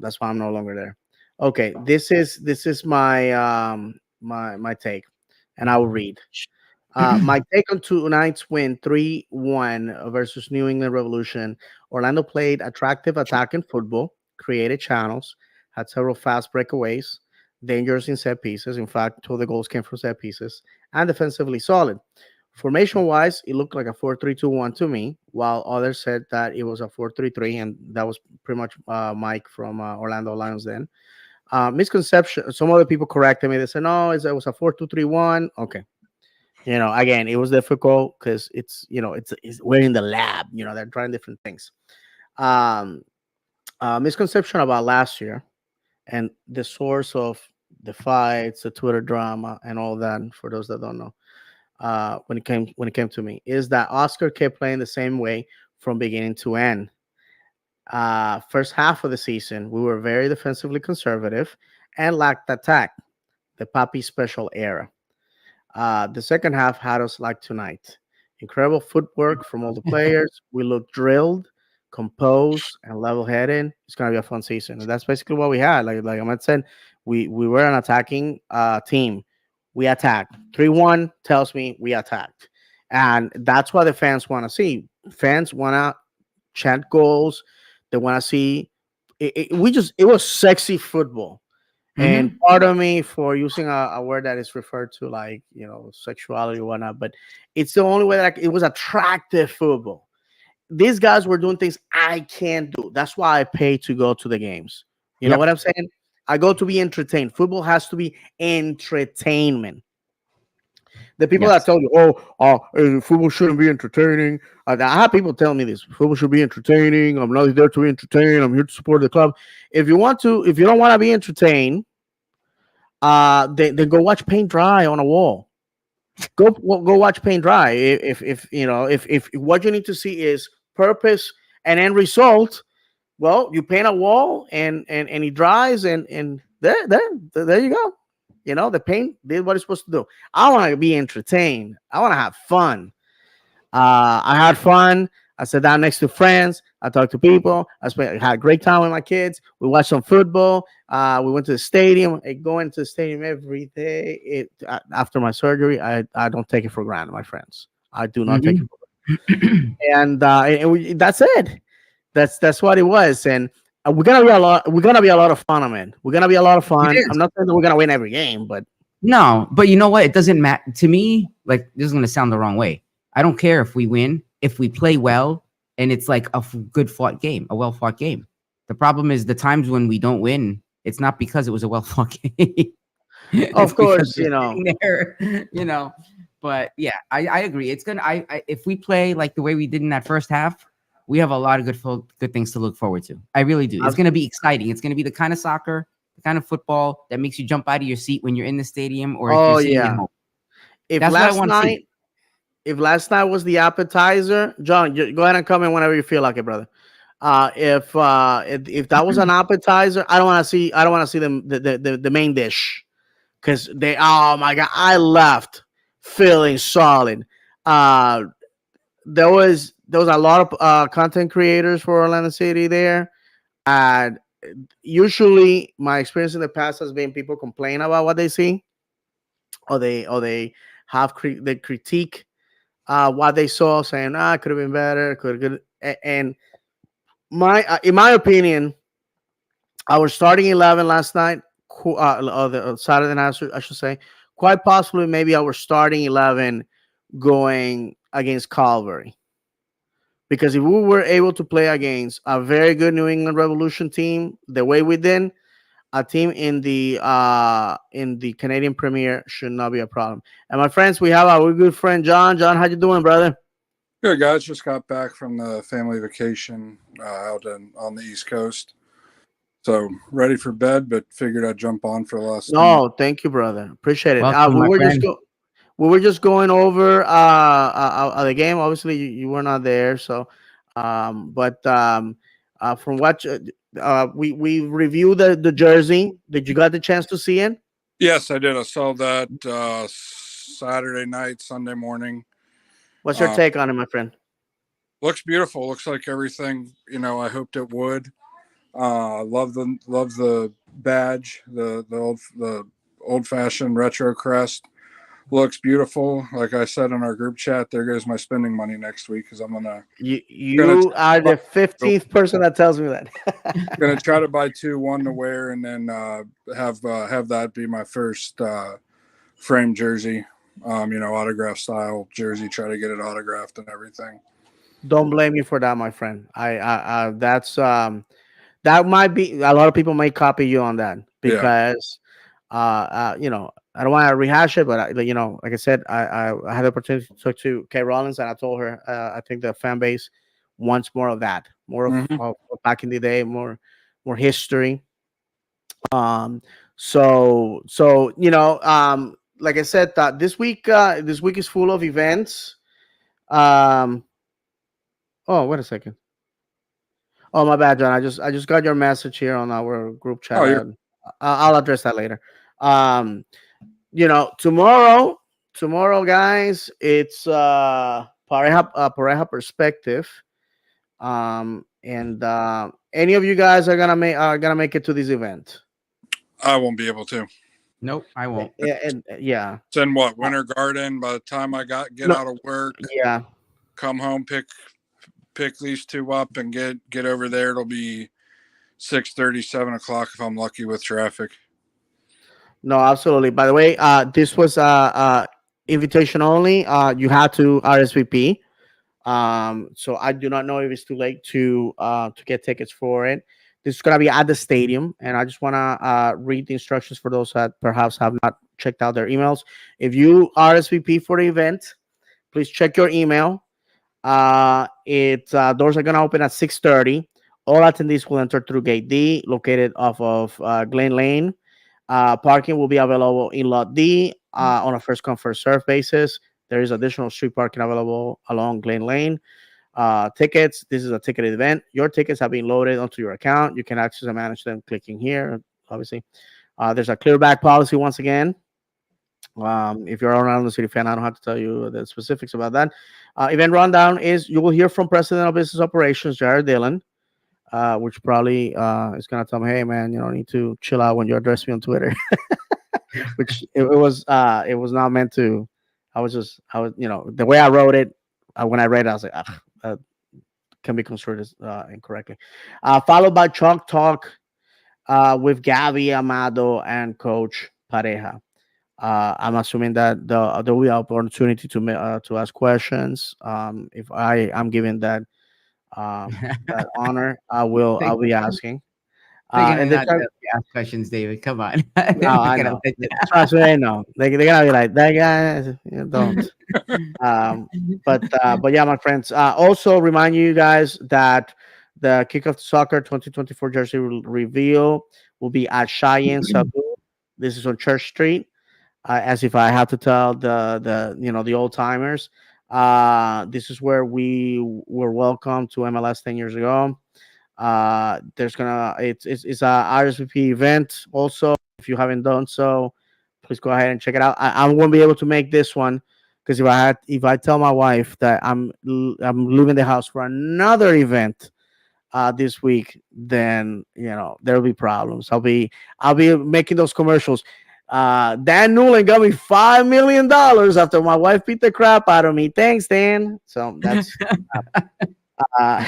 That's why I'm no longer there. Okay, this is my take, and I will read. My take on tonight's win 3-1 versus New England Revolution. Orlando played attractive attacking football, created channels, had several fast breakaways, dangerous in set pieces. In fact, two of the goals came from set pieces, and defensively solid. Formation wise, it looked like a 4-3-2-1 to me, while others said that it was a 4-3-3, and that was pretty much Mike from Orlando Lions then. Misconception. Some other people corrected me. They said no, it was a 4-2-3-1. Okay, again, it was difficult because it's we're in the lab. They're trying different things. Um, Misconception about last year and the source of the fights, the Twitter drama, and all that. For those that don't know, when it came to me, is that Oscar kept playing the same way from beginning to end. First half of the season, we were very defensively conservative and lacked attack, the Papi special era. The second half had us like tonight. Incredible footwork from all the players. We looked drilled, composed, and level-headed. It's gonna be a fun season, and that's basically what we had. Like Ahmed said, we were an attacking team. We attacked. 3-1 tells me we attacked, and that's what the fans want to see. Fans want to chant goals. They want to see. It was sexy football, and Hmm. part of me for using a word that is referred to like sexuality or whatnot, but it's the only way that it was attractive football. These guys were doing things I can't do. That's why I pay to go to the games. You know what Yep. I'm saying? I go to be entertained. Football has to be entertainment. The people that Yes. tell you, football shouldn't be entertaining. I have people tell me this: football should be entertaining. I'm not there to be entertained. I'm here to support the club. If you don't want to be entertained, then go watch paint dry on a wall. Go watch paint dry. If what you need to see is purpose and end result, well, you paint a wall and it dries and there you go. The paint did what it's supposed to do. I want to be entertained. I want to have fun. I had fun. I sat down next to friends. I talked to people. I had a great time with my kids. We watched some football. We went to the stadium. Going to the stadium every day. After my surgery, I don't take it for granted, my friends. I do not take it Hmm. for granted. That's it. That's what it was. And we're gonna be a lot. We're gonna be a lot of fun, man. We're gonna be a lot of It fun. I'm is. not saying that we're gonna win every game, but No, but you know what? It doesn't matter to me. Like, this is going to sound the wrong way. I don't care if we win, if we play well, and it's like a good fought game, a well fought game. The problem is the times when we don't win. It's not because it was a well fought game. It's of because course, we're sitting there, you know. But yeah, I agree. It's gonna. If we play like the way we did in that first half, we have a lot of good things to look forward to. I really do. It's gonna be exciting. It's gonna be the kind of soccer, the kind of football that makes you jump out of your seat when you're in the stadium or if you're oh sitting at yeah. home. If That's what I last want to see. night if last night was the appetizer, John, go ahead and come in whenever you feel like it, brother. If that was an appetizer, I don't want to see them the main dish because they. Oh my god, I left feeling solid. Uh, there was a lot of content creators for Orlando City there, and usually my experience in the past has been people complain about what they see, or they they critique what they saw, saying, it could have been better, could and in my opinion, our starting 11 last night, the Saturday night, I should say, quite possibly maybe our starting 11 going against Calvary. Because if we were able to play against a very good New England Revolution team, the way we did, a team in the Canadian Premier should not be a problem. And my friends, we have our good friend John. John, how you doing, brother? Good guys, just got back from the family vacation on the East Coast. So ready for bed, but figured I'd jump on for the last 10 minutes. No, thank you, brother. Appreciate it. Welcome, my friend. We were just going over the game. Obviously, you were not there, so but from what we reviewed the jersey. Did you got the chance to see it? Yes, I did. I saw that Saturday night, Sunday morning. What's your Uh, take on it, my friend? Looks beautiful. Looks like everything I hoped it would. Love the badge, the old fashioned retro crest. Looks beautiful. Like I said in our group chat, there goes my spending money next week because I'm gonna You are the 15th person that tells me that. gonna try to buy two, one to wear, and then have that be my first frame jersey. Autograph style jersey. Try to get it autographed and everything. Don't blame me for that, my friend. That's that might be a lot of people may copy you on that. Yeah. because I don't want to rehash it, but like I said, I had the opportunity to talk to Kay Rollins, and I told her I think the fan base wants more of that, more Hmm. of back in the day, more history. Um, so like I said, this week is full of events. Um, oh, wait a second. Oh, my bad, John. I just got your message here on our group chat. Oh, you're I'll address that later. Um, tomorrow, guys, it's Pareja perspective. And any of you guys are gonna make it to this event. I won't be able to. Nope, I won't. And yeah, It's in what, uh, Winter Garden. By the time I get no, out of work, yeah. come home, pick these two up, and get over there, it'll be 6:30, 7 o'clock if I'm lucky with traffic. No, absolutely. By the way, this was invitation only. You had to RSVP. So I do not know if it's too late to get tickets for it. This is gonna be at the stadium, and I just wanna read the instructions for those that perhaps have not checked out their emails. If you RSVP for the event, please check your email. It Doors are gonna open at 6:30. All attendees will enter through gate D, located off of Glen Lane. Parking will be available in Lot D on a first come first serve basis. There is additional street parking available along Glen Lane. Tickets. This is a ticketed event. Your tickets have been loaded onto your account. You can access and manage them clicking here. Obviously, there's a clear back policy once again. If you're around the city fan, I don't have to tell you the specifics about that. Event rundown is you will hear from President of Business Operations, Jared Dillon, which probably is going to tell me, hey, man, you don't need to chill out when you address me on Twitter, which it was not meant to. I was, the way I wrote it, when I read it, I was like, that can be construed as incorrectly. Followed by Chalk Talk with Gavi Amado and Coach Pareja. I'm assuming that there will be opportunity to ask questions. If I'm given that honor, They're I'll be asking. gonna And then not let me ask questions, David. Come on. no, They're not I gonna know. let Trust me, I know. They're gonna be like that guy. Don't. Um, but yeah, my friends. Also remind you guys that the Kickoff to Soccer 2024 jersey reveal will be at Cheyenne Saloon. This is on Church Street. As if I have to tell the old timers. This is where we were welcomed to MLS 10 years ago. There's gonna it's a RSVP event. Also, if you haven't done so, please go ahead and check it out. I won't be able to make this one because if I tell my wife that I'm leaving the house for another event this week, then there'll be problems. I'll be making those commercials. Dan Newland got me $5 million after my wife beat the crap out of me. Thanks, Dan. So that's uh,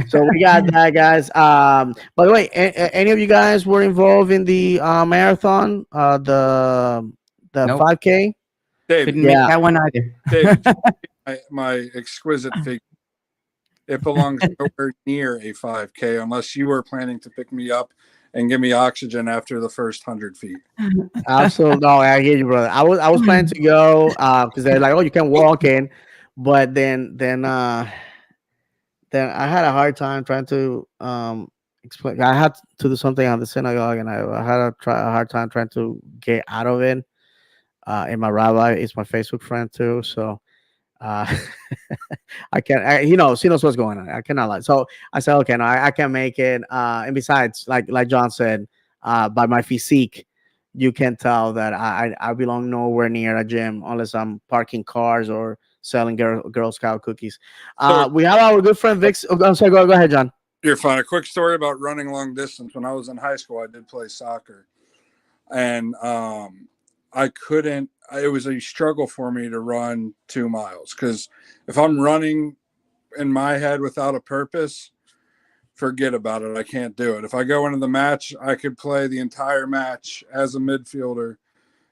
so we got that, guys. By the way, any of you guys were involved in the marathon, the Nope. 5K? David, Couldn't make Yeah, that one either. David, my exquisite figure. It belongs nowhere near a 5K unless you were planning to pick me up and give me oxygen after the first 100 feet. absolutely. No, I hear you, brother. I was planning to go because they're like, oh, you can walk in, but then I had a hard time trying to explain. I had to do something on the synagogue, and I had a hard time trying to get out of it. And my rabbi is my Facebook friend too, so uh, I can't. He knows what's going on. I cannot lie. So I said, okay, no, I can't make it. And besides, like John said, by my physique, you can tell that I belong nowhere near a gym unless I'm parking cars or selling Girl Scout cookies. So We have our good friend Vix. Oh, I'm sorry. Go ahead, John. you're fine. A quick story about running long distance. When I was in high school, I did play soccer, and I couldn't. It was a struggle for me to run 2 miles because if I'm running in my head without a purpose, forget about it. I can't do it. If I go into the match, I could play the entire match as a midfielder.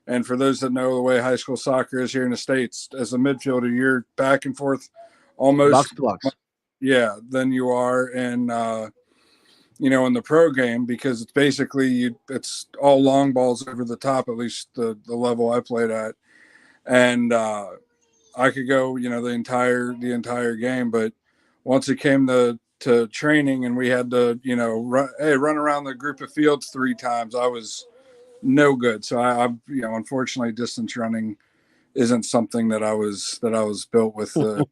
And for those that know the way high school soccer is here in the States, as a midfielder, you're back and forth Box almost, to box. yeah, than you are in in the pro game, because it's basically it's all long balls over the top, at least the level I played at. And I could go, the entire game. But once it came to training and we had to, run around the group of fields 3 times, I was no good. So unfortunately, distance running isn't something that I was built with the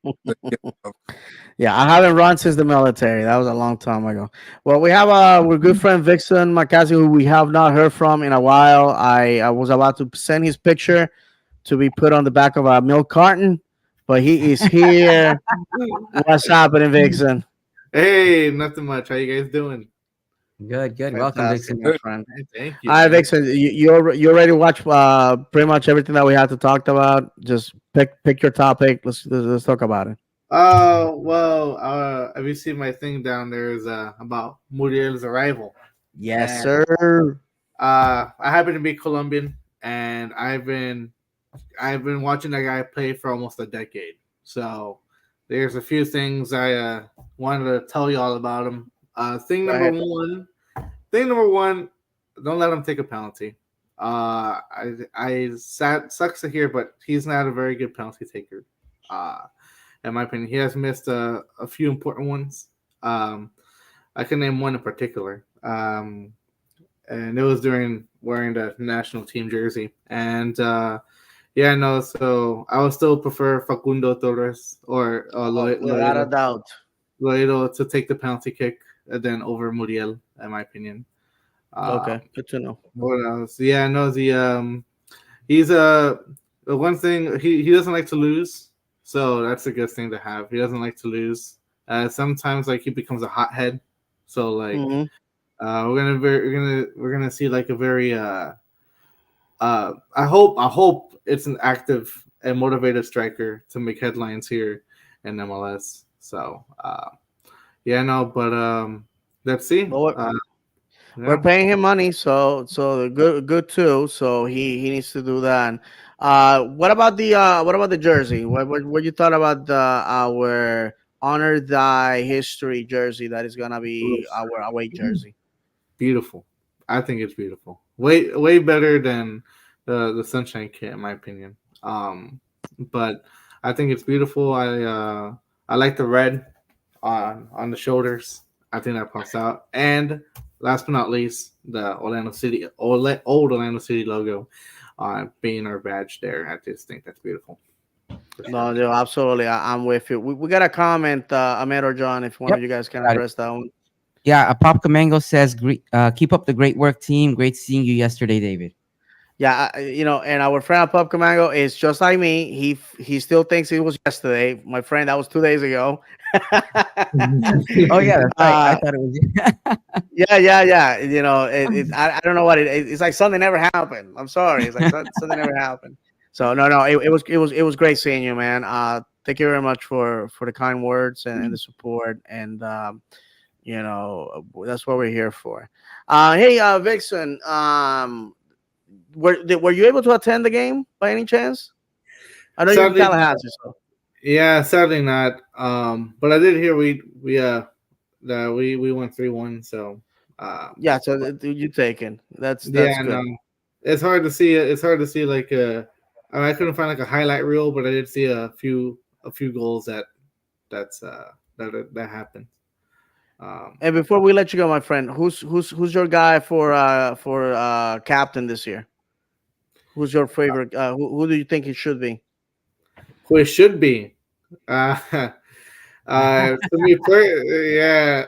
Yeah, I haven't run since the military. That was a long time ago. Well, we have our good friend Vixen Macassi, who we have not heard from in a while. I was about to send his picture to be put on the back of a milk carton, but he is here. What's happening, Vixen? Hey, nothing much. How you guys doing? Good, good. Welcome, Fantastic, Vixen. my friend. Hey, thank you, Hi, man. Vixen. You already watched pretty much everything that we had to talk about. Just pick your topic. Let's talk about it. Well, have you seen my thing down there? Is about Muriel's arrival, Yes, and sir. I happen to be Colombian, and I've been watching that guy play for almost a decade. So there's a few things I wanted to tell you all about him. Thing Go number ahead. one, thing number one, don't let him take a penalty. Sucks to hear, but he's not a very good penalty taker. Uh, in my opinion, he has missed a few important ones. Um, I can name one in particular. And it was during wearing the national team jersey. And yeah, no, so I would still prefer Facundo Torres or Oh, without a Loredo, doubt. Loredo to take the penalty kick than over Muriel, in my opinion. Okay, Um, good to know. what else? Yeah, no, he's the one thing he doesn't like to lose, so that's a good thing to have. He doesn't like to lose. Sometimes like he becomes a hothead, so like Hmm. we're gonna see like a very I hope it's an active and motivated striker to make headlines here in MLS. So yeah, no, but let's see. Well, we're Yeah. paying him money, so good too. So he needs to do that. What about the jersey? What you thought about the our honor thy history jersey that is gonna be Oof. our away jersey? Beautiful. I think it's beautiful. Way better than the Sunshine Kit, in my opinion. But I think it's beautiful. I like the red on the shoulders. I think that pops out. And last but not least, the old Orlando City logo being our badge there. I just think that's beautiful for No, sure. no, absolutely. I'm with you. We got a comment, Ahmed or John, if one of Yep, you guys can got it. address that one. Yeah, Pop Kamango says, keep up the great work, team. Great seeing you yesterday, David. Yeah, and our friend Pop Camango is just like me. He still thinks it was yesterday. My friend, that was 2 days ago. Oh, yeah, that's right. I uh, thought it was. yeah, yeah, yeah. I don't know what it's like. Something never happened. I'm sorry. It's like something never happened. So no, no. It was great seeing you, man. Thank you very much for the kind words and the support, and that's what we're here for. Hey, Vixen. Were you able to attend the game by any chance? I know you're in Sadly, Tallahassee, so yeah, sadly not. But I did hear we that we went 3-1. So yeah. So but you taken. That's yeah, no, good. it's hard to see. It's hard to see like I couldn't find like a highlight reel, but I did see a few goals that happened. Um, And before we let you go, my friend, who's your guy for captain this year? Who's your favorite? Who do you think it should be? who it should be. Uh, to me, yeah.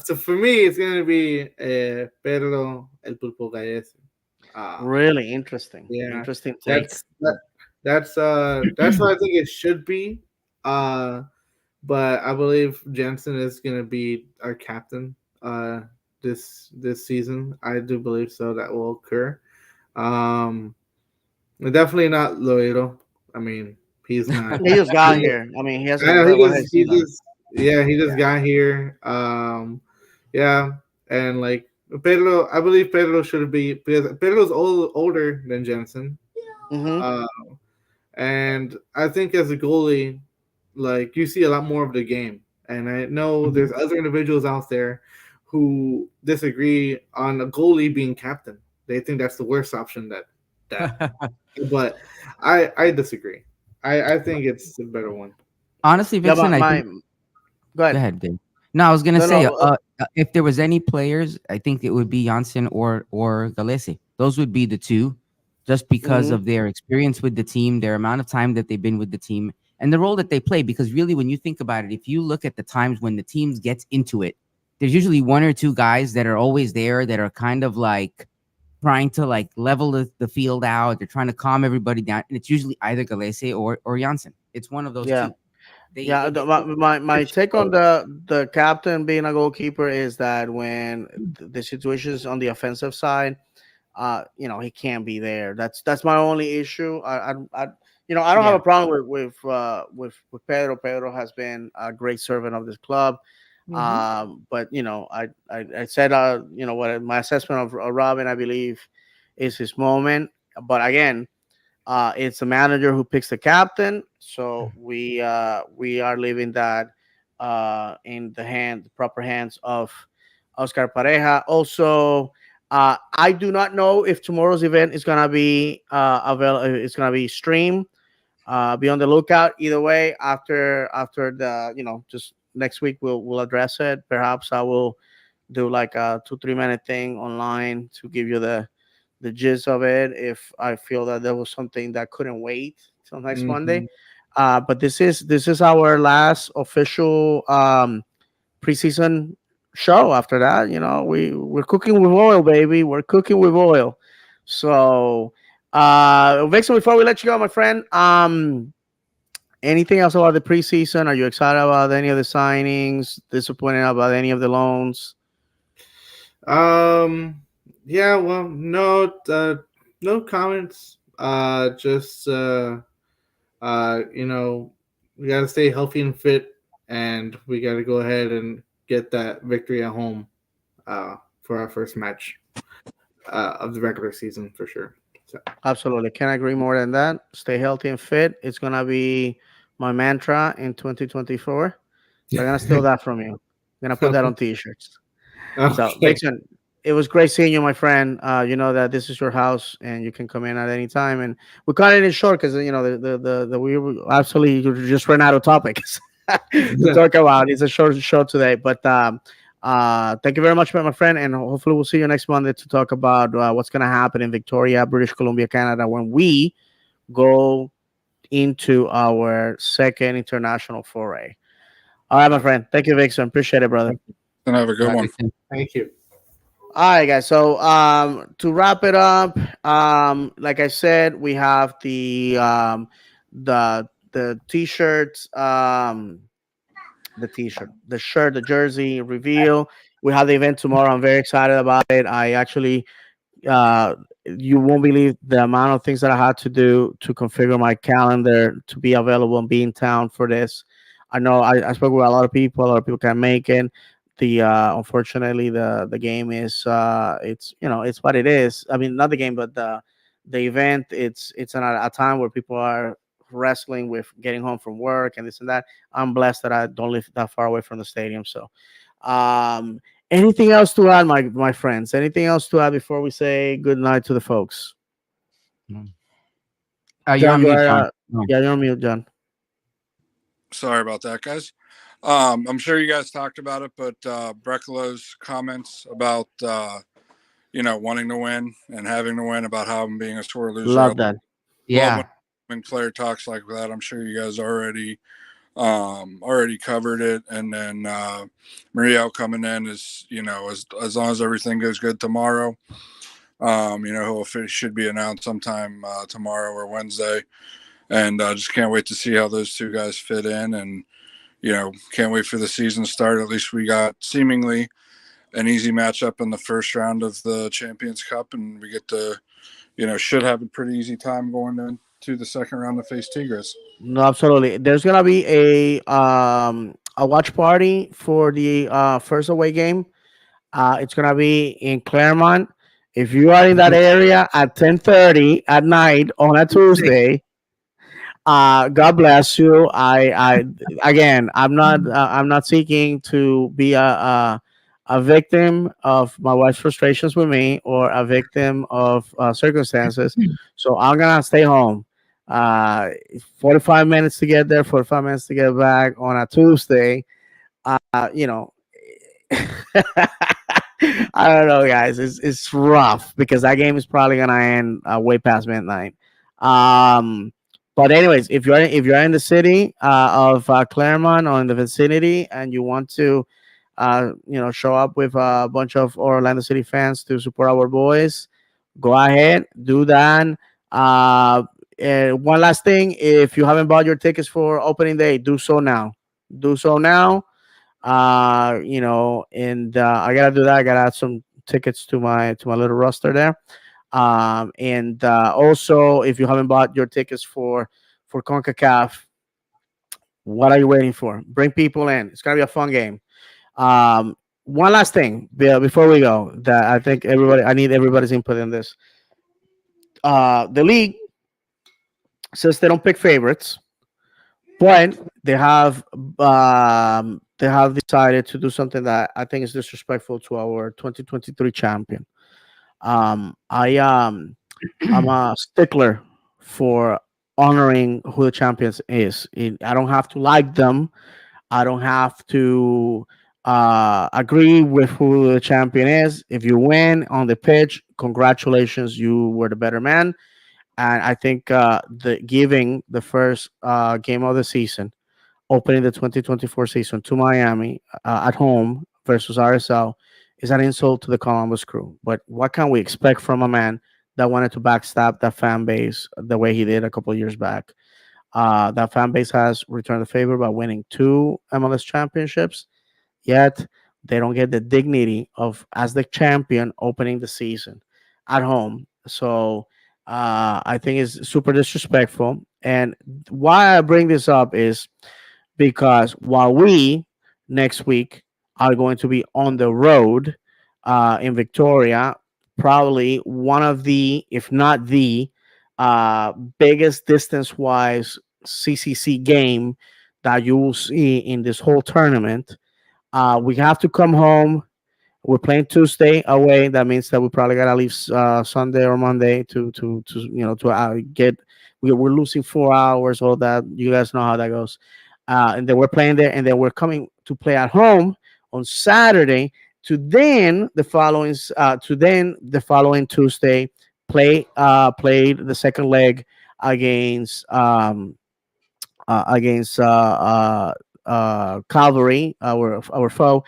So for me, it's gonna be Pedro El Pulpo Galles. Uh, Really interesting, yeah, interesting take. that's that, that's what I think it should be. Uh, but I believe Jensen is gonna be our captain. This season, I do believe so. That will occur. Um, definitely not Loiro. I mean, he's not. He just got He, here. I mean, he I hasn't. know What has he done? he just Yeah. got here. Yeah, and like Pedro, I believe Pedro should be because Pedro's older than Jensen. Mm-hmm. Uh, and I think as a goalie, like you see a lot more of the game, and I know there's other individuals out there who disagree on a goalie being captain. They think that's the worst option that but I disagree. I think it's a better one. Honestly, Yeah, Vixen, but I think. my go Go ahead. ahead, Dave. No, I was gonna No, say, no. if there was any players, I think it would be Janssen or Galese. Those would be the two, just because Mhm. of their experience with the team, their amount of time that they've been with the team, and the role that they play. Because really, when you think about it, if you look at the times when the teams gets into it, there's usually one or two guys that are always there that are kind of like trying to like level the field out. They're trying to calm everybody down, and it's usually either Galese or Janssen. It's one of those Yeah. two. They Yeah, get my switch take on roles. the captain being a goalkeeper is that when the situations on the offensive side, he can't be there. That's my only issue. I don't have Yeah. a problem with Pedro. Pedro has been a great servant of this club. Hmm. But I said what my assessment of Robin, I believe, is his moment. But again, it's the manager who picks the captain, so we are leaving that in the proper hands of Oscar Pareja. Also, I do not know if tomorrow's event is gonna be available. It's gonna be streamed. Be on the lookout. Either way, after the just next week we'll address it. Perhaps I will do like a 2 3 minute thing online to give you the gist of it if I feel that there was something that couldn't wait till next Monday. Hmm. But this is our last official preseason show. After that, we're cooking with oil, baby. We're cooking with oil. So, Vixen, before we let you go, my friend, anything else about the preseason? Are you excited about any of the signings? Disappointed about any of the loans? Um. Yeah. Well, no. No comments. Just we got to stay healthy and fit, and we got to go ahead and get that victory at home. For our first match of the regular season for sure. So. Absolutely. Can't agree more than that. Stay healthy and fit. It's going to be my mantra in 2024. So I'm going to steal that from you. I'm going to put that on t shirts. So, Okay. Vixen, it was great seeing you, my friend. You know that this is your house and you can come in at any time. And we cut it in short because, we absolutely just ran out of topics to talk about. It's a short show today. But thank you very much, my friend. And hopefully, we'll see you next Monday to talk about what's going to happen in Victoria, British Columbia, Canada, when we go into our second international foray. All right, my friend. Thank you, Vixen. Appreciate it, brother. And have a good Bye, one. Vixen. Thank you. All right, guys. So to wrap it up, like I said, we have the t-shirts, the t-shirt, the shirt, the jersey reveal. We have the event tomorrow. I'm very excited about it. I actually uh, you won't believe the amount of things that I had to do to configure my calendar to be available and be in town for this. I know I spoke with a lot of people. A lot of people can make it. The unfortunately the game is it's what it is. I mean, not the game, but the event. It's at a time where people are wrestling with getting home from work and this and that. I'm blessed that I don't live that far away from the stadium, so um, anything else to add, my friends? Anything else to add before we say good night to the folks? Mm. You're John, on you mute, are John. No. yeah, you're on mute, John. Sorry about that, guys. I'm sure you guys talked about it, but Brecolo's comments about wanting to win and having to win, about how I'm being a sore loser. I Love that. love Yeah. when player talks like that. I'm sure you guys already covered it. And then Muriel coming in is, as long as everything goes good tomorrow, he'll should be announced sometime tomorrow or Wednesday. And just can't wait to see how those two guys fit in. And can't wait for the season to start. At least we got seemingly an easy matchup in the first round of the Champions Cup, and we get to, should have a pretty easy time going into the second round to face Tigres. No, absolutely. There's gonna be a watch party for the first away game. It's gonna be in Claremont. If you are in that area at 10:30 at night on a Sick. Tuesday, God bless you. I again, I'm not seeking to be a victim of my wife's frustrations with me or a victim of circumstances. So I'm gonna stay home. Uh, 45 minutes to get there, 45 minutes to get back on a Tuesday. You know, I don't know, guys. It's rough because that game is probably gonna end way past midnight. Um, but anyways, if you're in the city of Claremont or in the vicinity and you want to, show up with a bunch of Orlando City fans to support our boys, go ahead, do that. Uh, and one last thing, if you haven't bought your tickets for opening day, do so now. Do so now. And I gotta do that. I gotta add some tickets to my little roster there. And Also, if you haven't bought your tickets for CONCACAF, what are you waiting for? Bring people in. It's gonna be a fun game. Um, One last thing, before we go, that I need everybody's input in this. The league says they don't pick favorites, but they have decided to do something that I think is disrespectful to our 2023 champion. Um, I um, I'm a stickler for honoring who the champions is. I don't have to like them. I don't have to agree with who the champion is. If you win on the pitch, congratulations, you were the better man. And I think the giving the first game of the season, opening the 2024 season to Miami at home versus RSL, is an insult to the Columbus Crew. But what can we expect from a man that wanted to backstab that fan base the way he did a couple of years back? That fan base has returned the favor by winning two MLS championships, yet they don't get the dignity of, as the champion, opening the season at home. So I think it's super disrespectful. And why I bring this up is because while we next week are going to be on the road in Victoria, probably one of the, if not the biggest distance wise CCC game that you will see in this whole tournament. We have to come home. We're playing Tuesday away. That means that we probably gotta leave Sunday or Monday to get. We're losing 4 hours. All that, you guys know how that goes. And then we're playing there, and then we're coming to play at home on Saturday. To then the following Tuesday played the second leg against Calvary, our foe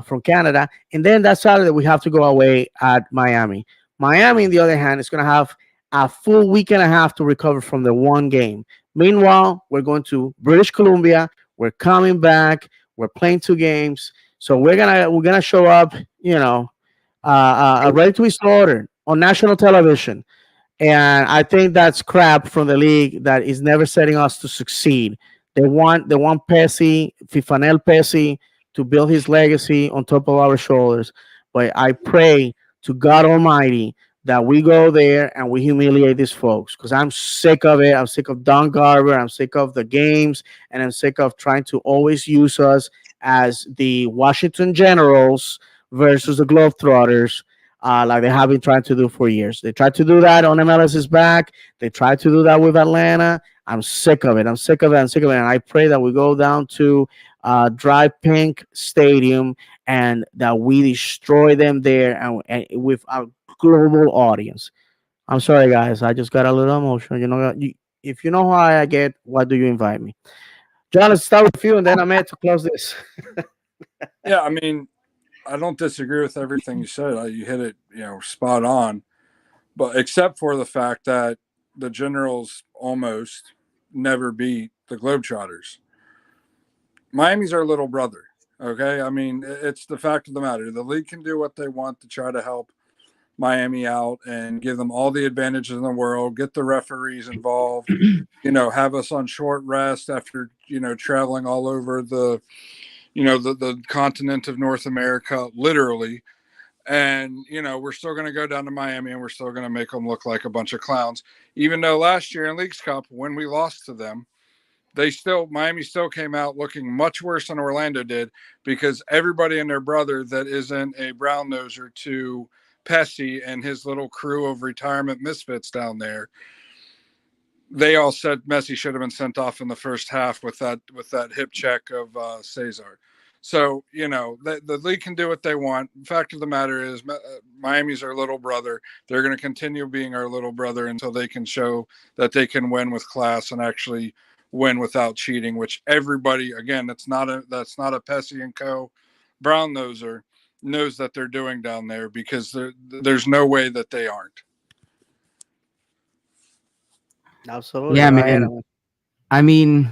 from Canada, and then that Saturday we have to go away at Miami. Miami, on the other hand, is going to have a full week and a half to recover from the one game. Meanwhile, we're going to British Columbia. We're coming back. We're playing two games, so we're gonna show up, ready to be slaughtered on national television. And I think that's crap from the league that is never setting us to succeed. They want Pessy, Fifanel Pessy, to build his legacy on top of our shoulders. But I pray to God Almighty that we go there and we humiliate these folks because I'm sick of it. I'm sick of Don Garber. I'm sick of the games, and I'm sick of trying to always use us as the Washington Generals versus the Globetrotters, like they have been trying to do for years. They tried to do that on MLS's back. They tried to do that with Atlanta. I'm sick of it. I'm sick of it. I'm sick of it. And I pray that we go down to Dry Pink Stadium and that we destroy them there and with a global audience. I'm sorry, guys. I just got a little emotional. If you know how I get, why do you invite me? John, let's start with you, and then I'm here to close this. Yeah, I mean, I don't disagree with everything you said. You hit it, spot on. But except for the fact that the Generals almost never beat the Globetrotters. Miami's our little brother. Okay, I mean, it's the fact of the matter. The league can do what they want to try to help Miami out and give them all the advantages in the world, get the referees involved, have us on short rest after, traveling all over the continent of North America, literally. And we're still going to go down to Miami and we're still going to make them look like a bunch of clowns. Even though last year in Leagues Cup, when we lost to them, Miami still came out looking much worse than Orlando did, because everybody and their brother that isn't a brown noser to Pesci and his little crew of retirement misfits down there, they all said Messi should have been sent off in the first half with that hip check of Cesar. So the league can do what they want. The fact of the matter is, Miami's our little brother. They're going to continue being our little brother until they can show that they can win with class and actually win without cheating. Which everybody, again, that's not a Pesci and Co. brown noser knows that they're doing down there, because there's no way that they aren't. Absolutely. Yeah, Go ahead. man. I mean,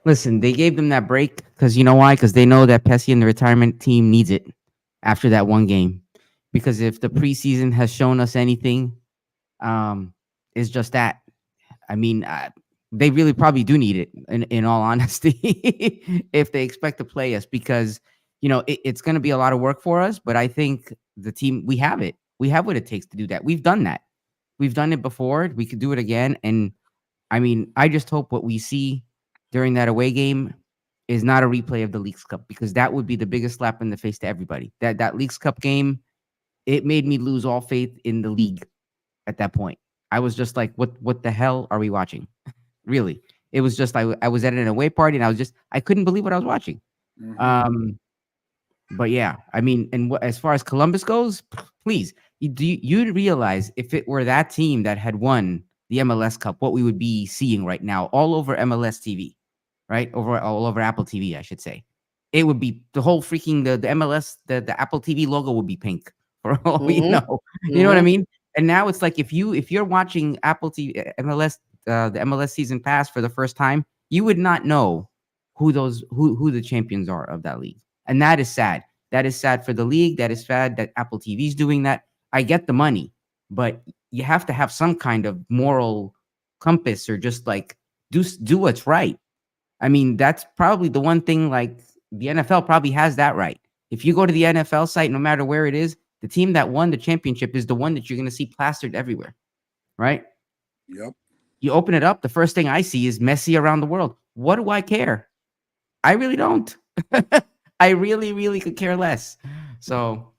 listen, they gave them that break because you know why? Because they know that Pesci and the retirement team needs it after that one game. Because if the preseason has shown us anything, is just that. I mean, they really probably do need it. In all honesty, if they expect to play us, because it's going to be a lot of work for us. But I think the team, we have it. We have what it takes to do that. We've done that. We've done it before. We could do it again. And I mean, I just hope what we see during that away game is not a replay of the Leagues Cup, because that would be the biggest slap in the face to everybody. That Leagues Cup game, it made me lose all faith in the league at that point. I was just like, what the hell are we watching? Really. It was just I was at an away party and I couldn't believe what I was watching. Mm-hmm. But yeah, I mean, and as far as Columbus goes, please, you realize if it were that team that had won the MLS Cup, what we would be seeing right now all over MLS TV, right? All over Apple TV, I should say. It would be the whole freaking the MLS, the Apple TV logo would be pink for all we Mhm. know. You know what I mean? And now it's like if you're watching Apple TV MLS, the MLS season pass for the first time, you would not know who the champions are of that league. And that is sad. That is sad for the league. That is sad that Apple TV is doing that. I get the money, but you have to have some kind of moral compass, or just like do what's right. I mean, that's probably the one thing, like the NFL probably has that right. If you go to the NFL site, no matter where it is, the team that won the championship is the one that you're going to see plastered everywhere, right? Yep. You open it up, the first thing I see is Messi around the world. What do I care? I really don't. I really, really could care less. So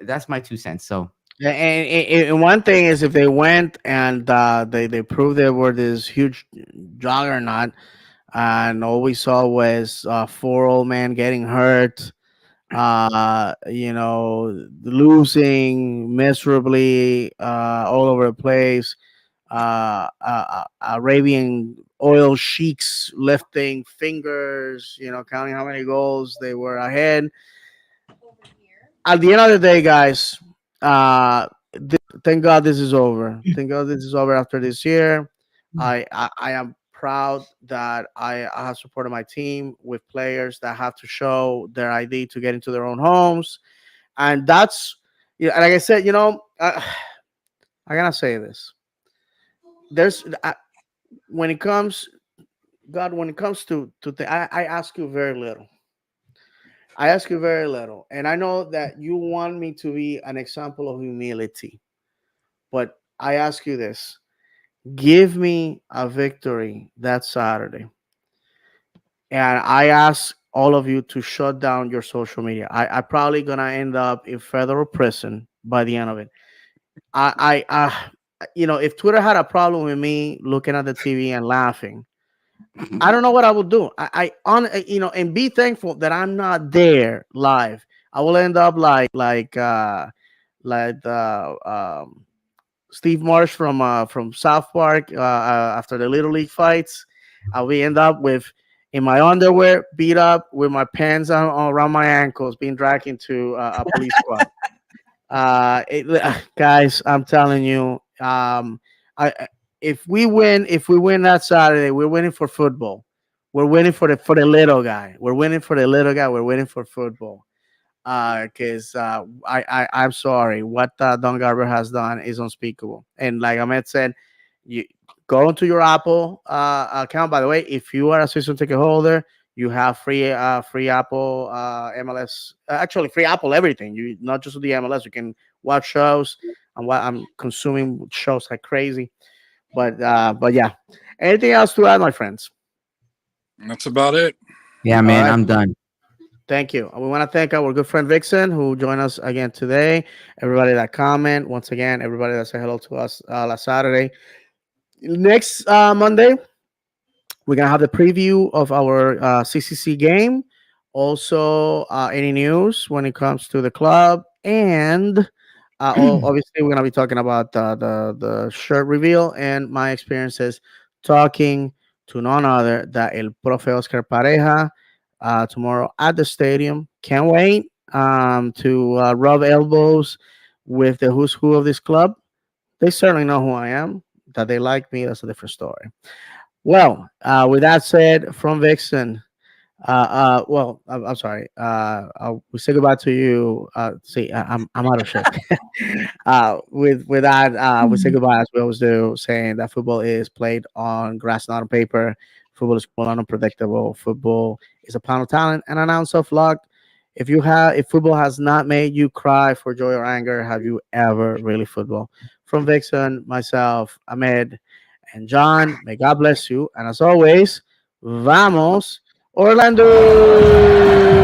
that's my 2 cents. So Yeah, and one thing is, if they went and they proved they were this huge juggernaut, and all we saw was four old men getting hurt, losing miserably all over the place, Arabian oil sheiks lifting fingers, counting how many goals they were ahead. At the end of the day, guys, thank God this is over. Thank God this is over after this year. I am proud that I have supported my team with players that have to show their ID to get into their own homes, and that's, like I said, I gotta say this. There's when it comes, God, when it comes I ask you very little. I ask you very little, and I know that you want me to be an example of humility, but I ask you this: give me a victory that Saturday, and I ask all of you to shut down your social media. I probably gonna end up in federal prison by the end of it. If Twitter had a problem with me looking at the TV and laughing, I don't know what I would do. And be thankful that I'm not there live. I will end up like Steve Marsh from South Park after the Little League fights. We end up with in my underwear, beat up with my pants around my ankles, being dragged into a police squad. Guys, I'm telling you, if we win that Saturday, we're winning for football. We're winning for the little guy. We're winning for the little guy. We're winning for football. Because I'm sorry, what Don Garber has done is unspeakable. And like Ahmed said, you go into your Apple account. By the way, if you are a season ticket holder, You have free Apple MLS. Actually, free Apple everything. You not just the MLS. You can watch shows. And what I'm consuming shows like crazy. But yeah. Anything else to add, my friends? That's about it. Yeah, All man, right. I'm done. Thank you. We want to thank our good friend Vixen who joined us again today. Everybody that comment once again. Everybody that said hello to us last Saturday. Next Monday, we're gonna have the preview of our CCC game. Also, any news when it comes to the club, and obviously we're gonna be talking about the shirt reveal and my experiences talking to none other than El Profe Oscar Pareja tomorrow at the stadium. Can't wait to rub elbows with the who's who of this club. They certainly know who I am. That they like me, that's a different story. Well, with that said, from Vixen, well, I'm sorry. We say goodbye to you. See, I'm out of shape. With that, we say goodbye as we always do, saying that football is played on grass, not on paper. Football is cool and unpredictable. Football is a pound of talent and an ounce of luck. If football has not made you cry for joy or anger, have you ever really football? From Vixen, myself, Ahmed, and John, may God bless you. And as always, vamos, Orlando!